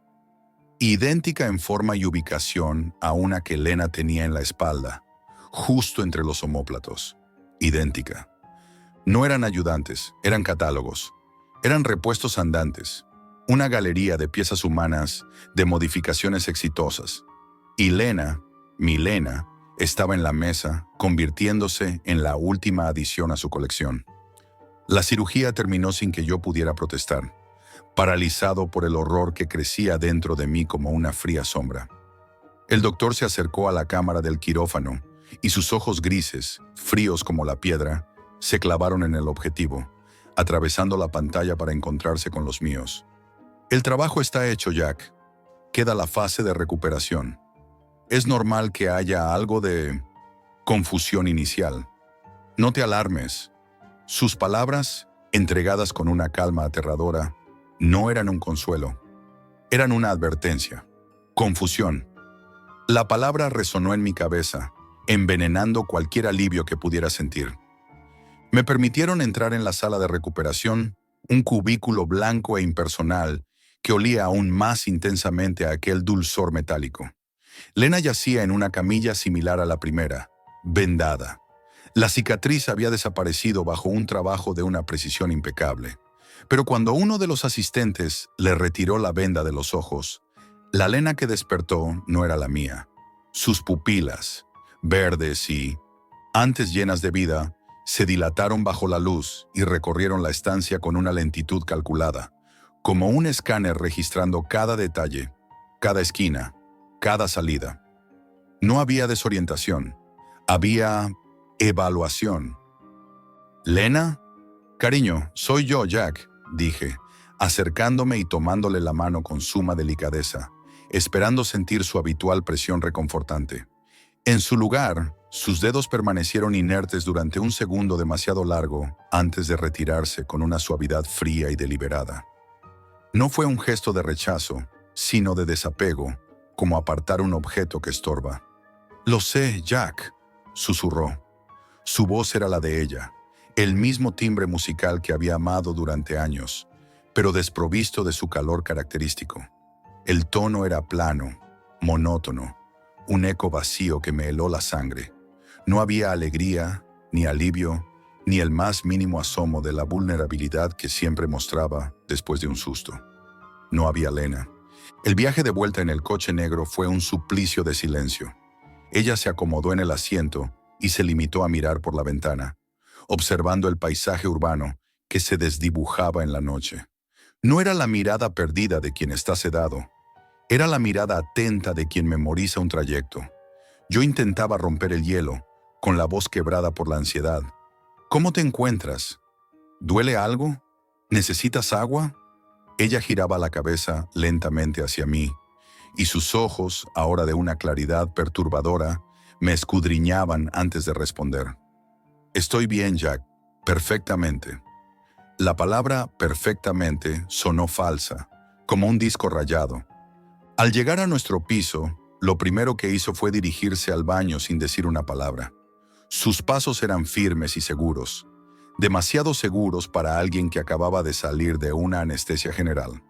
idéntica en forma y ubicación a una que Lena tenía en la espalda, justo entre los omóplatos. Idéntica. No eran ayudantes, eran catálogos. Eran repuestos andantes. Una galería de piezas humanas, de modificaciones exitosas. Y Lena, mi Lena, estaba en la mesa, convirtiéndose en la última adición a su colección. La cirugía terminó sin que yo pudiera protestar, paralizado por el horror que crecía dentro de mí como una fría sombra. El doctor se acercó a la cámara del quirófano y sus ojos grises, fríos como la piedra, se clavaron en el objetivo, atravesando la pantalla para encontrarse con los míos. El trabajo está hecho, Jack. Queda la fase de recuperación. Es normal que haya algo de confusión inicial. No te alarmes. Sus palabras, entregadas con una calma aterradora, no eran un consuelo. Eran una advertencia. Confusión. La palabra resonó en mi cabeza, envenenando cualquier alivio que pudiera sentir. Me permitieron entrar en la sala de recuperación, un cubículo blanco e impersonal que olía aún más intensamente a aquel dulzor metálico. Lena yacía en una camilla similar a la primera, vendada. La cicatriz había desaparecido bajo un trabajo de una precisión impecable. Pero cuando uno de los asistentes le retiró la venda de los ojos, la Lena que despertó no era la mía. Sus pupilas, verdes y, antes llenas de vida, se dilataron bajo la luz y recorrieron la estancia con una lentitud calculada, como un escáner registrando cada detalle, cada esquina, cada salida. No había desorientación, había evaluación. ¿Lena? Cariño, soy yo, Jack, dije, acercándome y tomándole la mano con suma delicadeza, esperando sentir su habitual presión reconfortante. En su lugar, sus dedos permanecieron inertes durante un segundo demasiado largo antes de retirarse con una suavidad fría y deliberada. No fue un gesto de rechazo, sino de desapego, como apartar un objeto que estorba. «Lo sé, Jack», susurró. Su voz era la de ella, el mismo timbre musical que había amado durante años, pero desprovisto de su calor característico. El tono era plano, monótono, un eco vacío que me heló la sangre. No había alegría, ni alivio, ni el más mínimo asomo de la vulnerabilidad que siempre mostraba después de un susto. No había Lena. El viaje de vuelta en el coche negro fue un suplicio de silencio. Ella se acomodó en el asiento y se limitó a mirar por la ventana, observando el paisaje urbano que se desdibujaba en la noche. No era la mirada perdida de quien está sedado, era la mirada atenta de quien memoriza un trayecto. Yo intentaba romper el hielo, con la voz quebrada por la ansiedad. «¿Cómo te encuentras? ¿Duele algo? ¿Necesitas agua?» Ella giraba la cabeza lentamente hacia mí, y sus ojos, ahora de una claridad perturbadora, me escudriñaban antes de responder. «Estoy bien, Jack, perfectamente». La palabra perfectamente sonó falsa, como un disco rayado. Al llegar a nuestro piso, lo primero que hizo fue dirigirse al baño sin decir una palabra. Sus pasos eran firmes y seguros, demasiado seguros para alguien que acababa de salir de una anestesia general.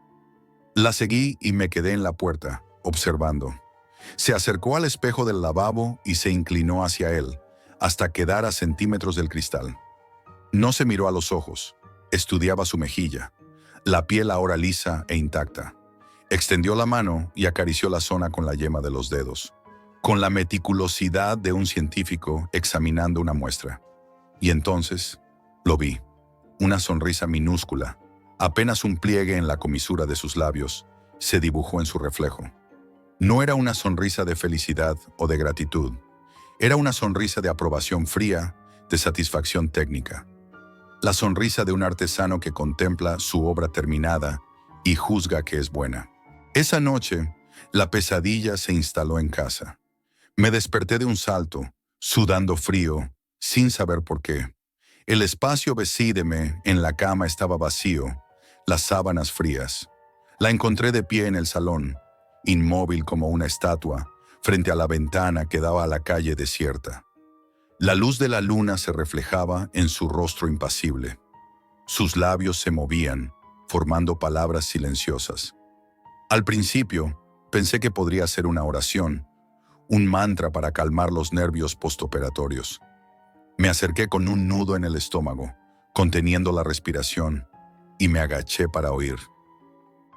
La seguí y me quedé en la puerta, observando. Se acercó al espejo del lavabo y se inclinó hacia él, hasta quedar a centímetros del cristal. No se miró a los ojos, estudiaba su mejilla, la piel ahora lisa e intacta. Extendió la mano y acarició la zona con la yema de los dedos, con la meticulosidad de un científico examinando una muestra. Y entonces lo vi, una sonrisa minúscula, apenas un pliegue en la comisura de sus labios, se dibujó en su reflejo. No era una sonrisa de felicidad o de gratitud, era una sonrisa de aprobación fría, de satisfacción técnica. La sonrisa de un artesano que contempla su obra terminada y juzga que es buena. Esa noche, la pesadilla se instaló en casa. Me desperté de un salto, sudando frío, sin saber por qué. El espacio besídeme en la cama estaba vacío, las sábanas frías. La encontré de pie en el salón, inmóvil como una estatua, frente a la ventana que daba a la calle desierta. La luz de la luna se reflejaba en su rostro impasible. Sus labios se movían, formando palabras silenciosas. Al principio, pensé que podría ser una oración, un mantra para calmar los nervios postoperatorios. Me acerqué con un nudo en el estómago, conteniendo la respiración, y me agaché para oír.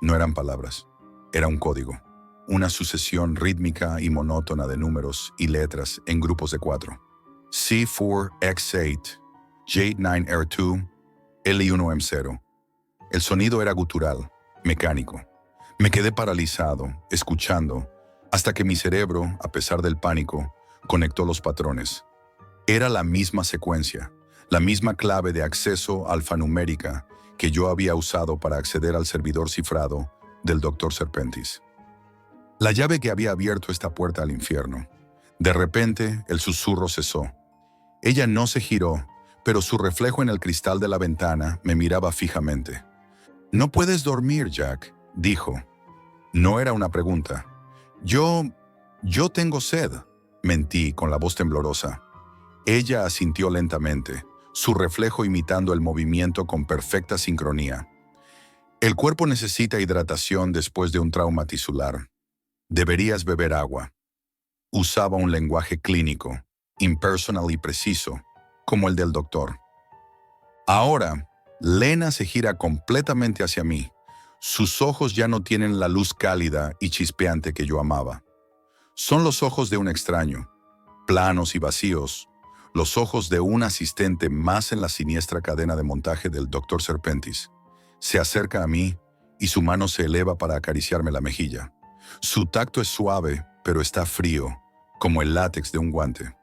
No eran palabras, era un código, una sucesión rítmica y monótona de números y letras en grupos de 4. C4X8, J9R2, L1M0. El sonido era gutural, mecánico. Me quedé paralizado, escuchando, hasta que mi cerebro, a pesar del pánico, conectó los patrones. Era la misma secuencia, la misma clave de acceso alfanumérica que yo había usado para acceder al servidor cifrado del Dr. Serpentis. La llave que había abierto esta puerta al infierno. De repente, el susurro cesó. Ella no se giró, pero su reflejo en el cristal de la ventana me miraba fijamente. «No puedes dormir, Jack», dijo. No era una pregunta. Yo tengo sed», mentí con la voz temblorosa. Ella asintió lentamente, su reflejo imitando el movimiento con perfecta sincronía. «El cuerpo necesita hidratación después de un trauma tisular. Deberías beber agua». Usaba un lenguaje clínico, impersonal y preciso, como el del doctor. Ahora, Lena se gira completamente hacia mí. Sus ojos ya no tienen la luz cálida y chispeante que yo amaba. Son los ojos de un extraño, planos y vacíos, los ojos de un asistente más en la siniestra cadena de montaje del Dr. Serpentis. Se acerca a mí y su mano se eleva para acariciarme la mejilla. Su tacto es suave, pero está frío, como el látex de un guante.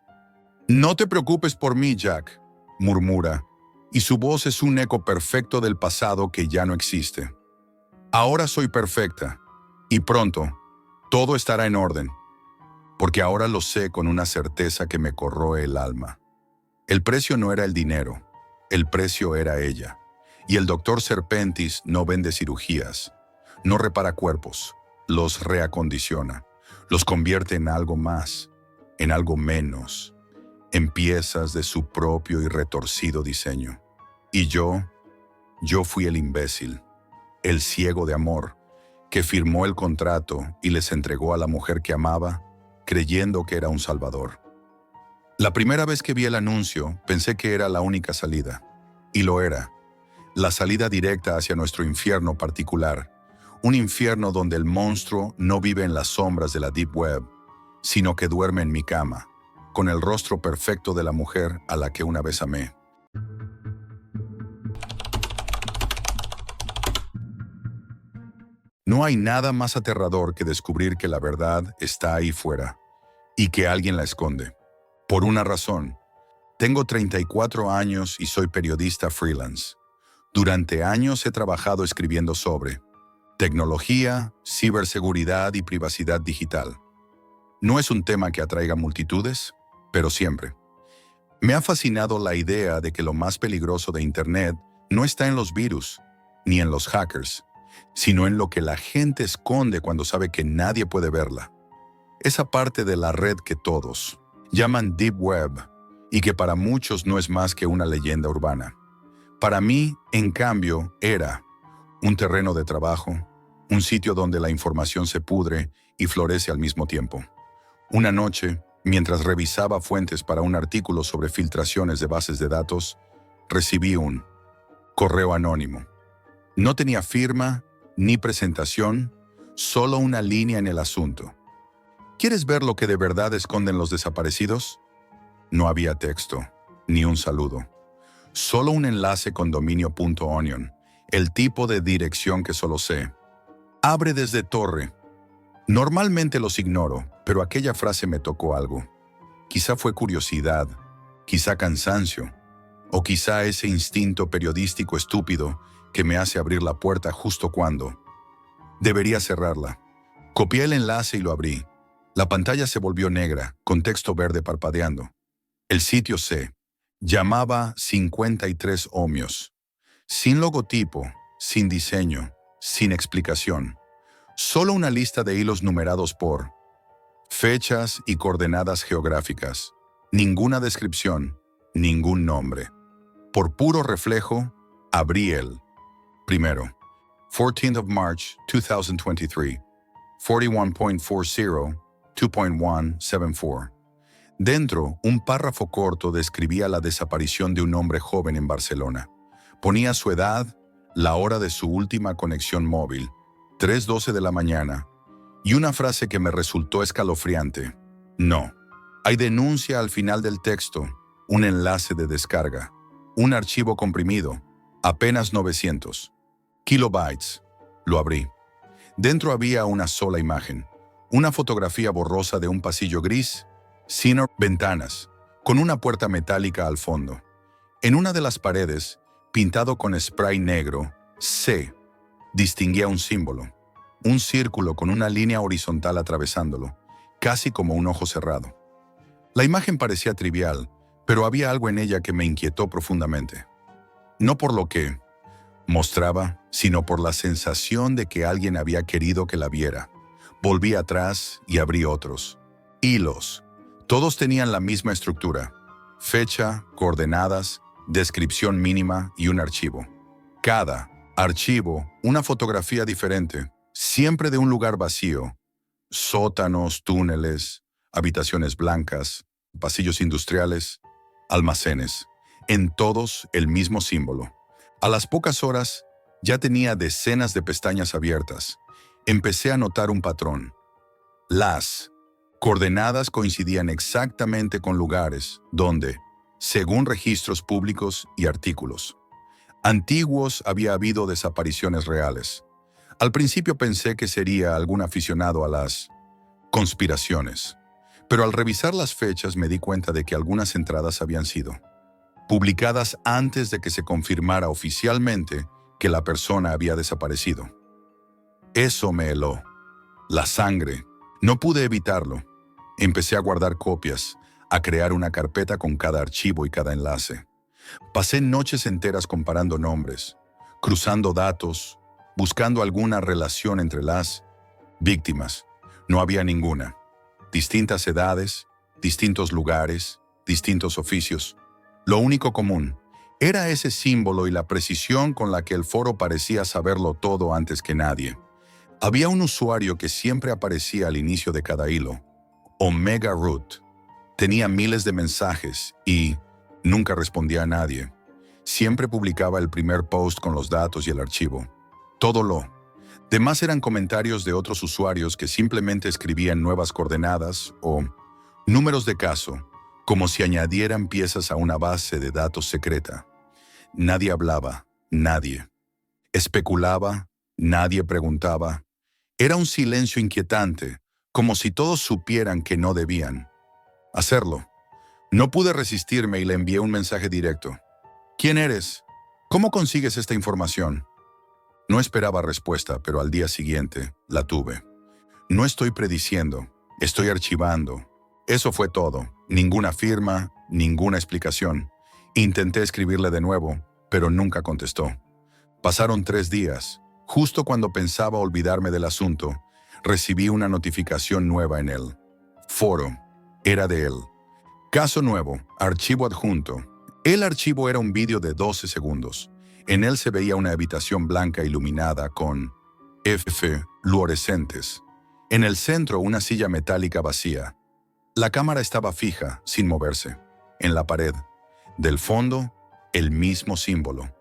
«No te preocupes por mí, Jack», murmura, y su voz es un eco perfecto del pasado que ya no existe. «Ahora soy perfecta, y pronto, todo estará en orden». porque ahora lo sé con una certeza que me corroe el alma. El precio no era el dinero, el precio era ella. Y el doctor Serpentis no vende cirugías, no repara cuerpos, los reacondiciona, los convierte en algo más, en algo menos, en piezas de su propio y retorcido diseño. Y yo fui el imbécil, el ciego de amor, que firmó el contrato y les entregó a la mujer que amaba, creyendo que era un salvador. La primera vez que vi el anuncio, pensé que era la única salida. Y lo era. La salida directa hacia nuestro infierno particular. Un infierno donde el monstruo no vive en las sombras de la Deep Web, sino que duerme en mi cama, con el rostro perfecto de la mujer a la que una vez amé. No hay nada más aterrador que descubrir que la verdad está ahí fuera y que alguien la esconde. Por una razón. Tengo 34 años y soy periodista freelance. Durante años he trabajado escribiendo sobre tecnología, ciberseguridad y privacidad digital. No es un tema que atraiga multitudes, pero siempre. Me ha fascinado la idea de que lo más peligroso de Internet no está en los virus, ni en los hackers, sino en lo que la gente esconde cuando sabe que nadie puede verla. Esa parte de la red que todos llaman Deep Web y que para muchos no es más que una leyenda urbana. Para mí, en cambio, era un terreno de trabajo, un sitio donde la información se pudre y florece al mismo tiempo. Una noche, mientras revisaba fuentes para un artículo sobre filtraciones de bases de datos, recibí un correo anónimo. No tenía firma ni presentación, solo una línea en el asunto. ¿Quieres ver lo que de verdad esconden los desaparecidos? No había texto, ni un saludo. Solo un enlace con dominio.onion, el tipo de dirección que solo sé. Abre desde torre. Normalmente los ignoro, pero aquella frase me tocó algo. Quizá fue curiosidad, quizá cansancio, o quizá ese instinto periodístico estúpido que me hace abrir la puerta justo cuando debería cerrarla. Copié el enlace y lo abrí. La pantalla se volvió negra, con texto verde parpadeando. El sitio se llamaba 53 ohmios. Sin logotipo, sin diseño, sin explicación. Solo una lista de hilos numerados por fechas y coordenadas geográficas. Ninguna descripción, ningún nombre. Por puro reflejo, abrí el primero. 14th of March, 2023. 41.40, 2.174. Dentro, un párrafo corto describía la desaparición de un hombre joven en Barcelona. Ponía su edad, la hora de su última conexión móvil, 3:12 de la mañana, y una frase que me resultó escalofriante. No. Hay denuncia al final del texto, un enlace de descarga, un archivo comprimido, apenas 900 kilobytes. Lo abrí. Dentro había una sola imagen, una fotografía borrosa de un pasillo gris, sin ventanas, con una puerta metálica al fondo. En una de las paredes, pintado con spray negro, se distinguía un símbolo, un círculo con una línea horizontal atravesándolo, casi como un ojo cerrado. La imagen parecía trivial, pero había algo en ella que me inquietó profundamente. No por lo que mostraba, sino por la sensación de que alguien había querido que la viera. Volví atrás y abrí otros. Hilos. Todos tenían la misma estructura. Fecha, coordenadas, descripción mínima y un archivo. Cada archivo, una fotografía diferente, siempre de un lugar vacío. Sótanos, túneles, habitaciones blancas, pasillos industriales, almacenes. En todos el mismo símbolo. A las pocas horas, ya tenía decenas de pestañas abiertas. Empecé a notar un patrón. Las coordenadas coincidían exactamente con lugares donde, según registros públicos y artículos antiguos, había habido desapariciones reales. Al principio pensé que sería algún aficionado a las conspiraciones, pero al revisar las fechas me di cuenta de que algunas entradas habían sido publicadas antes de que se confirmara oficialmente que la persona había desaparecido. Eso me heló. La sangre. No pude evitarlo. Empecé a guardar copias, a crear una carpeta con cada archivo y cada enlace. Pasé noches enteras comparando nombres, cruzando datos, buscando alguna relación entre las víctimas. No había ninguna. Distintas edades, distintos lugares, distintos oficios. Lo único común era ese símbolo y la precisión con la que el foro parecía saberlo todo antes que nadie. Había un usuario que siempre aparecía al inicio de cada hilo, Omega Root. Tenía miles de mensajes y nunca respondía a nadie. Siempre publicaba el primer post con los datos y el archivo. Todo lo demás eran comentarios de otros usuarios que simplemente escribían nuevas coordenadas o números de caso, como si añadieran piezas a una base de datos secreta. Nadie hablaba, nadie. Especulaba, nadie preguntaba. Era un silencio inquietante, como si todos supieran que no debían hacerlo. No pude resistirme y le envié un mensaje directo. ¿Quién eres? ¿Cómo consigues esta información? No esperaba respuesta, pero al día siguiente la tuve. No estoy prediciendo, estoy archivando. Eso fue todo. Ninguna firma, ninguna explicación. Intenté escribirle de nuevo, pero nunca contestó. Pasaron 3 días. Justo cuando pensaba olvidarme del asunto, recibí una notificación nueva en el foro. Era de él. Caso nuevo, archivo adjunto. El archivo era un vídeo de 12 segundos. En él se veía una habitación blanca iluminada con fluorescentes. En el centro, una silla metálica vacía. La cámara estaba fija, sin moverse. En la pared, del fondo, el mismo símbolo.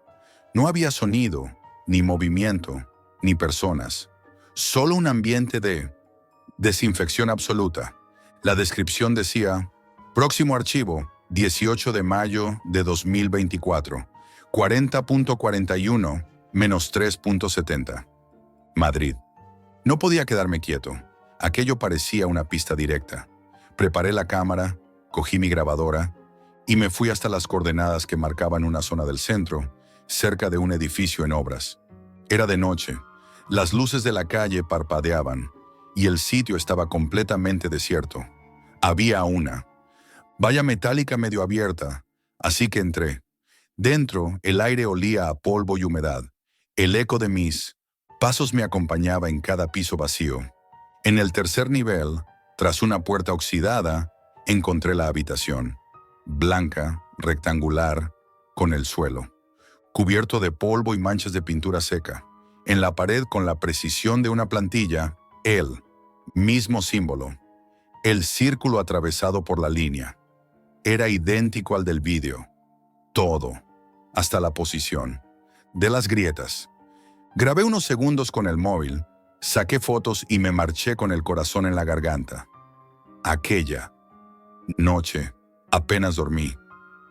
No había sonido, ni movimiento, ni personas. Solo un ambiente de desinfección absoluta. La descripción decía: próximo archivo, 18 de mayo de 2024, 40.41 menos 3.70. Madrid. No podía quedarme quieto. Aquello parecía una pista directa. Preparé la cámara, cogí mi grabadora y me fui hasta las coordenadas que marcaban una zona del centro, cerca de un edificio en obras. Era de noche. Las luces de la calle parpadeaban y el sitio estaba completamente desierto. Había una valla metálica medio abierta, así que entré. Dentro, el aire olía a polvo y humedad. El eco de mis pasos me acompañaba en cada piso vacío. En el tercer nivel, tras una puerta oxidada, encontré la habitación. Blanca, rectangular, con el suelo cubierto de polvo y manchas de pintura seca. En la pared, con la precisión de una plantilla, el mismo símbolo. El círculo atravesado por la línea. Era idéntico al del vídeo. Todo, hasta la posición de las grietas. Grabé unos segundos con el móvil, saqué fotos y me marché con el corazón en la garganta. Aquella noche, apenas dormí.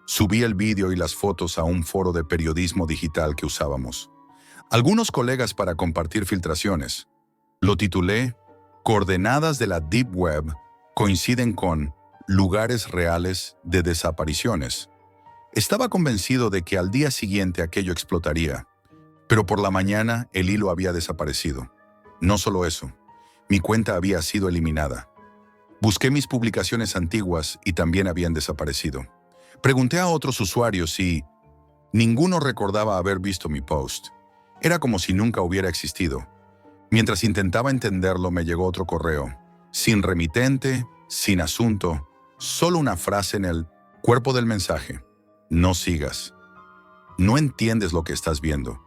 Subí el vídeo y las fotos a un foro de periodismo digital que usábamos. Algunos colegas para compartir filtraciones. Lo titulé Coordenadas de la Deep Web coinciden con lugares reales de desapariciones. Estaba convencido de que al día siguiente aquello explotaría, pero por la mañana el hilo había desaparecido. No solo eso, mi cuenta había sido eliminada. Busqué mis publicaciones antiguas y también habían desaparecido. Pregunté a otros usuarios y ninguno recordaba haber visto mi post. Era como si nunca hubiera existido. Mientras intentaba entenderlo, me llegó otro correo. Sin remitente, sin asunto, solo una frase en el cuerpo del mensaje. No sigas. No entiendes lo que estás viendo.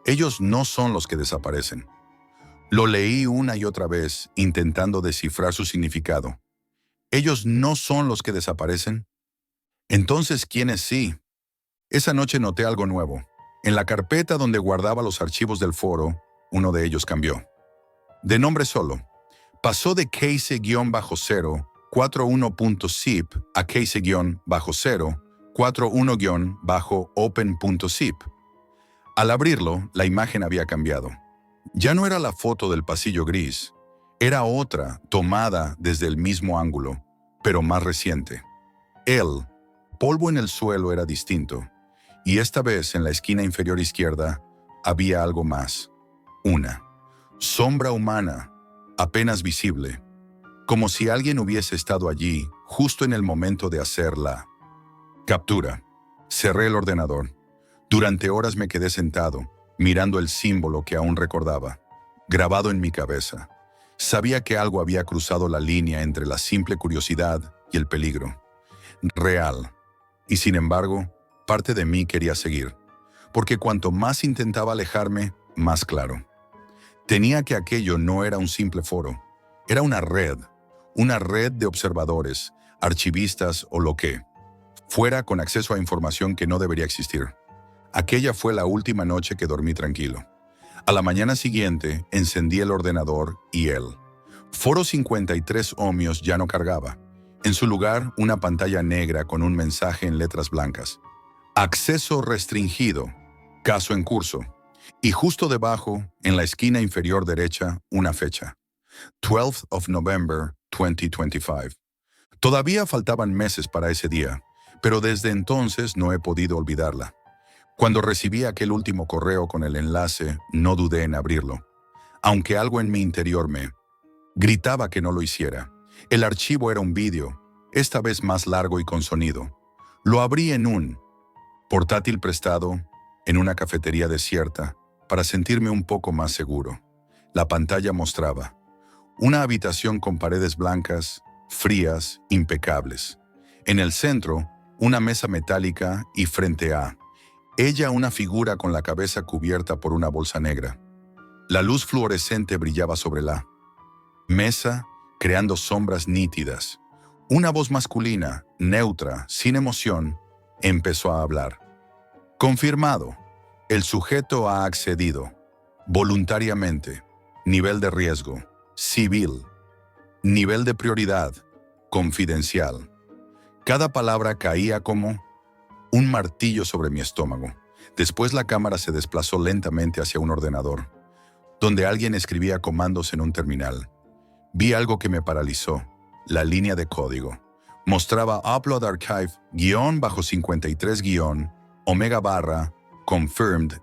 Ellos no son los que desaparecen. Lo leí una y otra vez, intentando descifrar su significado. Ellos no son los que desaparecen. Entonces, ¿quiénes sí? Esa noche noté algo nuevo. En la carpeta donde guardaba los archivos del foro, uno de ellos cambió. De nombre solo. Pasó de case-0 41.zip a case-0 41-open.zip. Al abrirlo, la imagen había cambiado. Ya no era la foto del pasillo gris. Era otra, tomada desde el mismo ángulo, pero más reciente. El polvo en el suelo era distinto, y esta vez en la esquina inferior izquierda había algo más. Una sombra humana, apenas visible. como si alguien hubiese estado allí justo en el momento de hacer la captura. Cerré el ordenador. Durante horas me quedé sentado, mirando el símbolo que aún recordaba, grabado en mi cabeza. Sabía que algo había cruzado la línea entre la simple curiosidad y el peligro. Real. Y sin embargo, parte de mí quería seguir, porque cuanto más intentaba alejarme, más claro. Tenía que aquello no era un simple foro, era una red de observadores, archivistas o lo que fuera con acceso a información que no debería existir. Aquella fue la última noche que dormí tranquilo. A la mañana siguiente, encendí el ordenador y el Foro 53 ohmios ya no cargaba. En su lugar, una pantalla negra con un mensaje en letras blancas. Acceso restringido. Caso en curso. Y justo debajo, en la esquina inferior derecha, una fecha. 12th of November 2025. Todavía faltaban meses para ese día, pero desde entonces no he podido olvidarla. Cuando recibí aquel último correo con el enlace, no dudé en abrirlo, aunque algo en mi interior me gritaba que no lo hiciera. El archivo era un vídeo, esta vez más largo y con sonido. Lo abrí en un portátil prestado, en una cafetería desierta, para sentirme un poco más seguro. La pantalla mostraba una habitación con paredes blancas, frías, impecables. En el centro, una mesa metálica y frente a ella una figura con la cabeza cubierta por una bolsa negra. La luz fluorescente brillaba sobre la mesa, creando sombras nítidas. Una voz masculina, neutra, sin emoción, empezó a hablar. Confirmado. El sujeto ha accedido. Voluntariamente. Nivel de riesgo. Civil. Nivel de prioridad. Confidencial. Cada palabra caía como un martillo sobre mi estómago. Después la cámara se desplazó lentamente hacia un ordenador, donde alguien escribía comandos en un terminal. Vi algo que me paralizó. La línea de código. Mostraba Upload Archive _53 Omega barra confirmed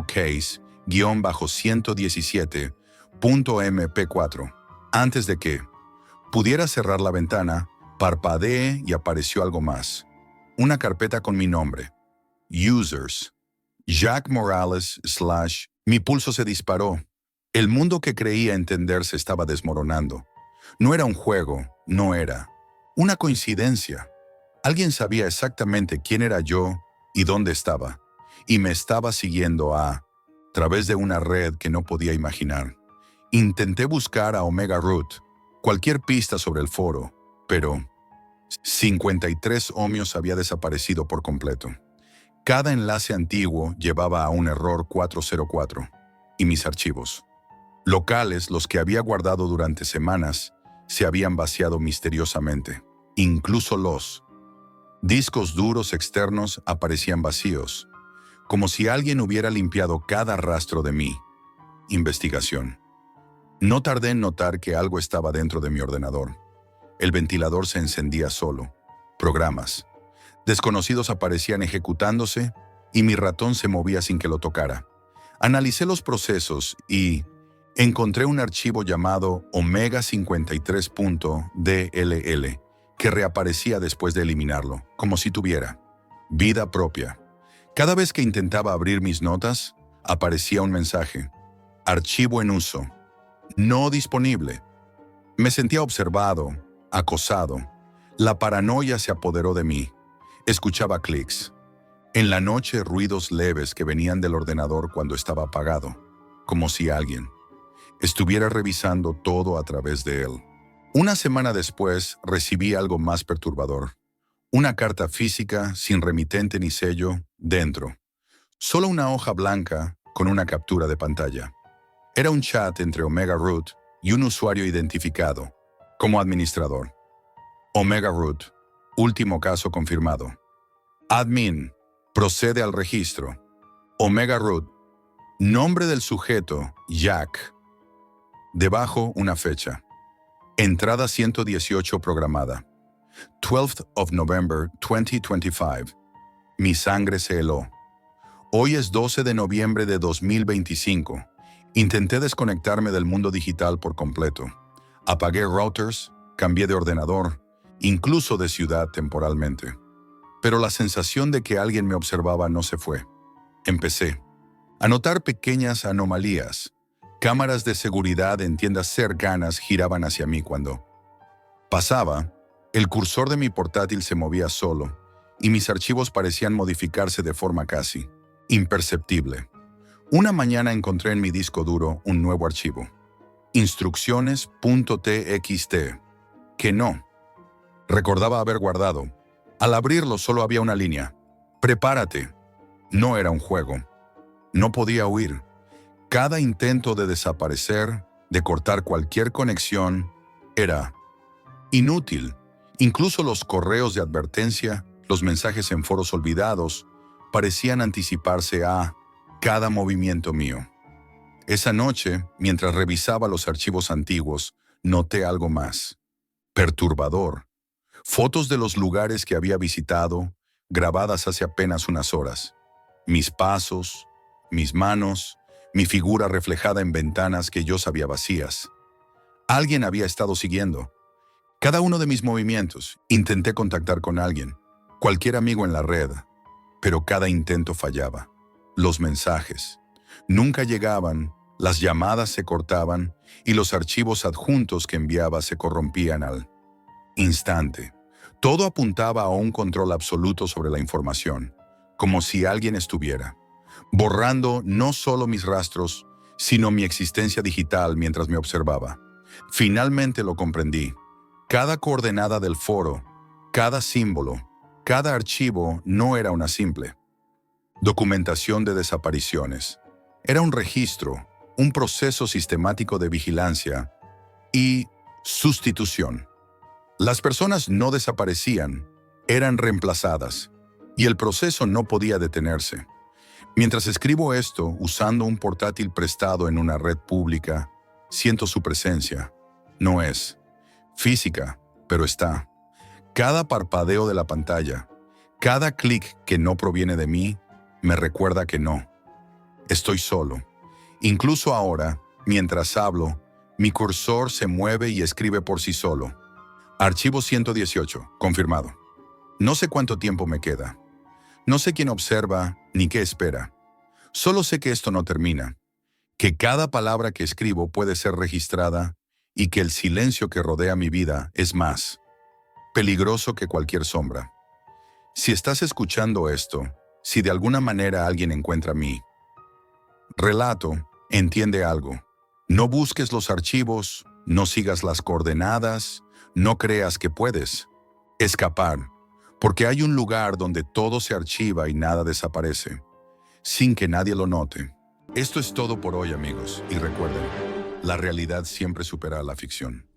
case 117.mp4. Antes de que pudiera cerrar la ventana, parpadeé y apareció algo más. Una carpeta con mi nombre. Users. Jack Morales / Mi pulso se disparó. El mundo que creía entender se estaba desmoronando. No era un juego, no era una coincidencia. Alguien sabía exactamente quién era yo y dónde estaba, y me estaba siguiendo a través de una red que no podía imaginar. Intenté buscar a Omega Root, cualquier pista sobre el foro, pero 53 ohmios había desaparecido por completo. Cada enlace antiguo llevaba a un error 404, y mis archivos locales, los que había guardado durante semanas, se habían vaciado misteriosamente. Incluso los discos duros externos aparecían vacíos, como si alguien hubiera limpiado cada rastro de mi investigación. No tardé en notar que algo estaba dentro de mi ordenador. El ventilador se encendía solo. Programas desconocidos aparecían ejecutándose y mi ratón se movía sin que lo tocara. Analicé los procesos y encontré un archivo llamado Omega53.dll que reaparecía después de eliminarlo, como si tuviera vida propia. Cada vez que intentaba abrir mis notas, aparecía un mensaje. Archivo en uso. No disponible. Me sentía observado, acosado. La paranoia se apoderó de mí. Escuchaba clics. En la noche, ruidos leves que venían del ordenador cuando estaba apagado, como si alguien estuviera revisando todo a través de él. Una semana después, recibí algo más perturbador. Una carta física, sin remitente ni sello, dentro. Solo una hoja blanca con una captura de pantalla. Era un chat entre Omega Root y un usuario identificado como administrador. Omega Root. Último caso confirmado. Admin. Procede al registro. Omega Root. Nombre del sujeto. Jack. Debajo una fecha. Entrada 118 programada. 12th of November 2025. Mi sangre se heló. Hoy es 12 de noviembre de 2025. Intenté desconectarme del mundo digital por completo. Apagué routers, cambié de ordenador, incluso de ciudad temporalmente. Pero la sensación de que alguien me observaba no se fue. Empecé a notar pequeñas anomalías. Cámaras de seguridad en tiendas cercanas giraban hacia mí cuando pasaba. El cursor de mi portátil se movía solo y mis archivos parecían modificarse de forma casi imperceptible. Una mañana encontré en mi disco duro un nuevo archivo. Instrucciones.txt, que no recordaba haber guardado. Al abrirlo solo había una línea. Prepárate. No era un juego. No podía huir. Cada intento de desaparecer, de cortar cualquier conexión, era inútil. Incluso los correos de advertencia, los mensajes en foros olvidados, parecían anticiparse a cada movimiento mío. Esa noche, mientras revisaba los archivos antiguos, noté algo más. Perturbador. Fotos de los lugares que había visitado, grabadas hace apenas unas horas. Mis pasos, mis manos, mi figura reflejada en ventanas que yo sabía vacías. Alguien había estado siguiendo. Cada uno de mis movimientos. Intenté contactar con alguien, cualquier amigo en la red, pero cada intento fallaba. Los mensajes nunca llegaban, las llamadas se cortaban y los archivos adjuntos que enviaba se corrompían al instante. Todo apuntaba a un control absoluto sobre la información, como si alguien estuviera borrando no solo mis rastros, sino mi existencia digital mientras me observaba. Finalmente lo comprendí. Cada coordenada del foro, cada símbolo, cada archivo no era una simple documentación de desapariciones. Era un registro, un proceso sistemático de vigilancia y sustitución. Las personas no desaparecían, eran reemplazadas, y el proceso no podía detenerse. Mientras escribo esto, usando un portátil prestado en una red pública, siento su presencia. No es física, pero está. Cada parpadeo de la pantalla, cada clic que no proviene de mí, me recuerda que no. Estoy solo. Incluso ahora, mientras hablo, mi cursor se mueve y escribe por sí solo. Archivo 118, confirmado. No sé cuánto tiempo me queda. No sé quién observa ni qué espera. Solo sé que esto no termina, que cada palabra que escribo puede ser registrada y que el silencio que rodea mi vida es más peligroso que cualquier sombra. Si estás escuchando esto, si de alguna manera alguien encuentra mi relato, entiende algo. No busques los archivos, no sigas las coordenadas, no creas que puedes escapar, porque hay un lugar donde todo se archiva y nada desaparece, sin que nadie lo note. Esto es todo por hoy, amigos, y recuerden, la realidad siempre supera a la ficción.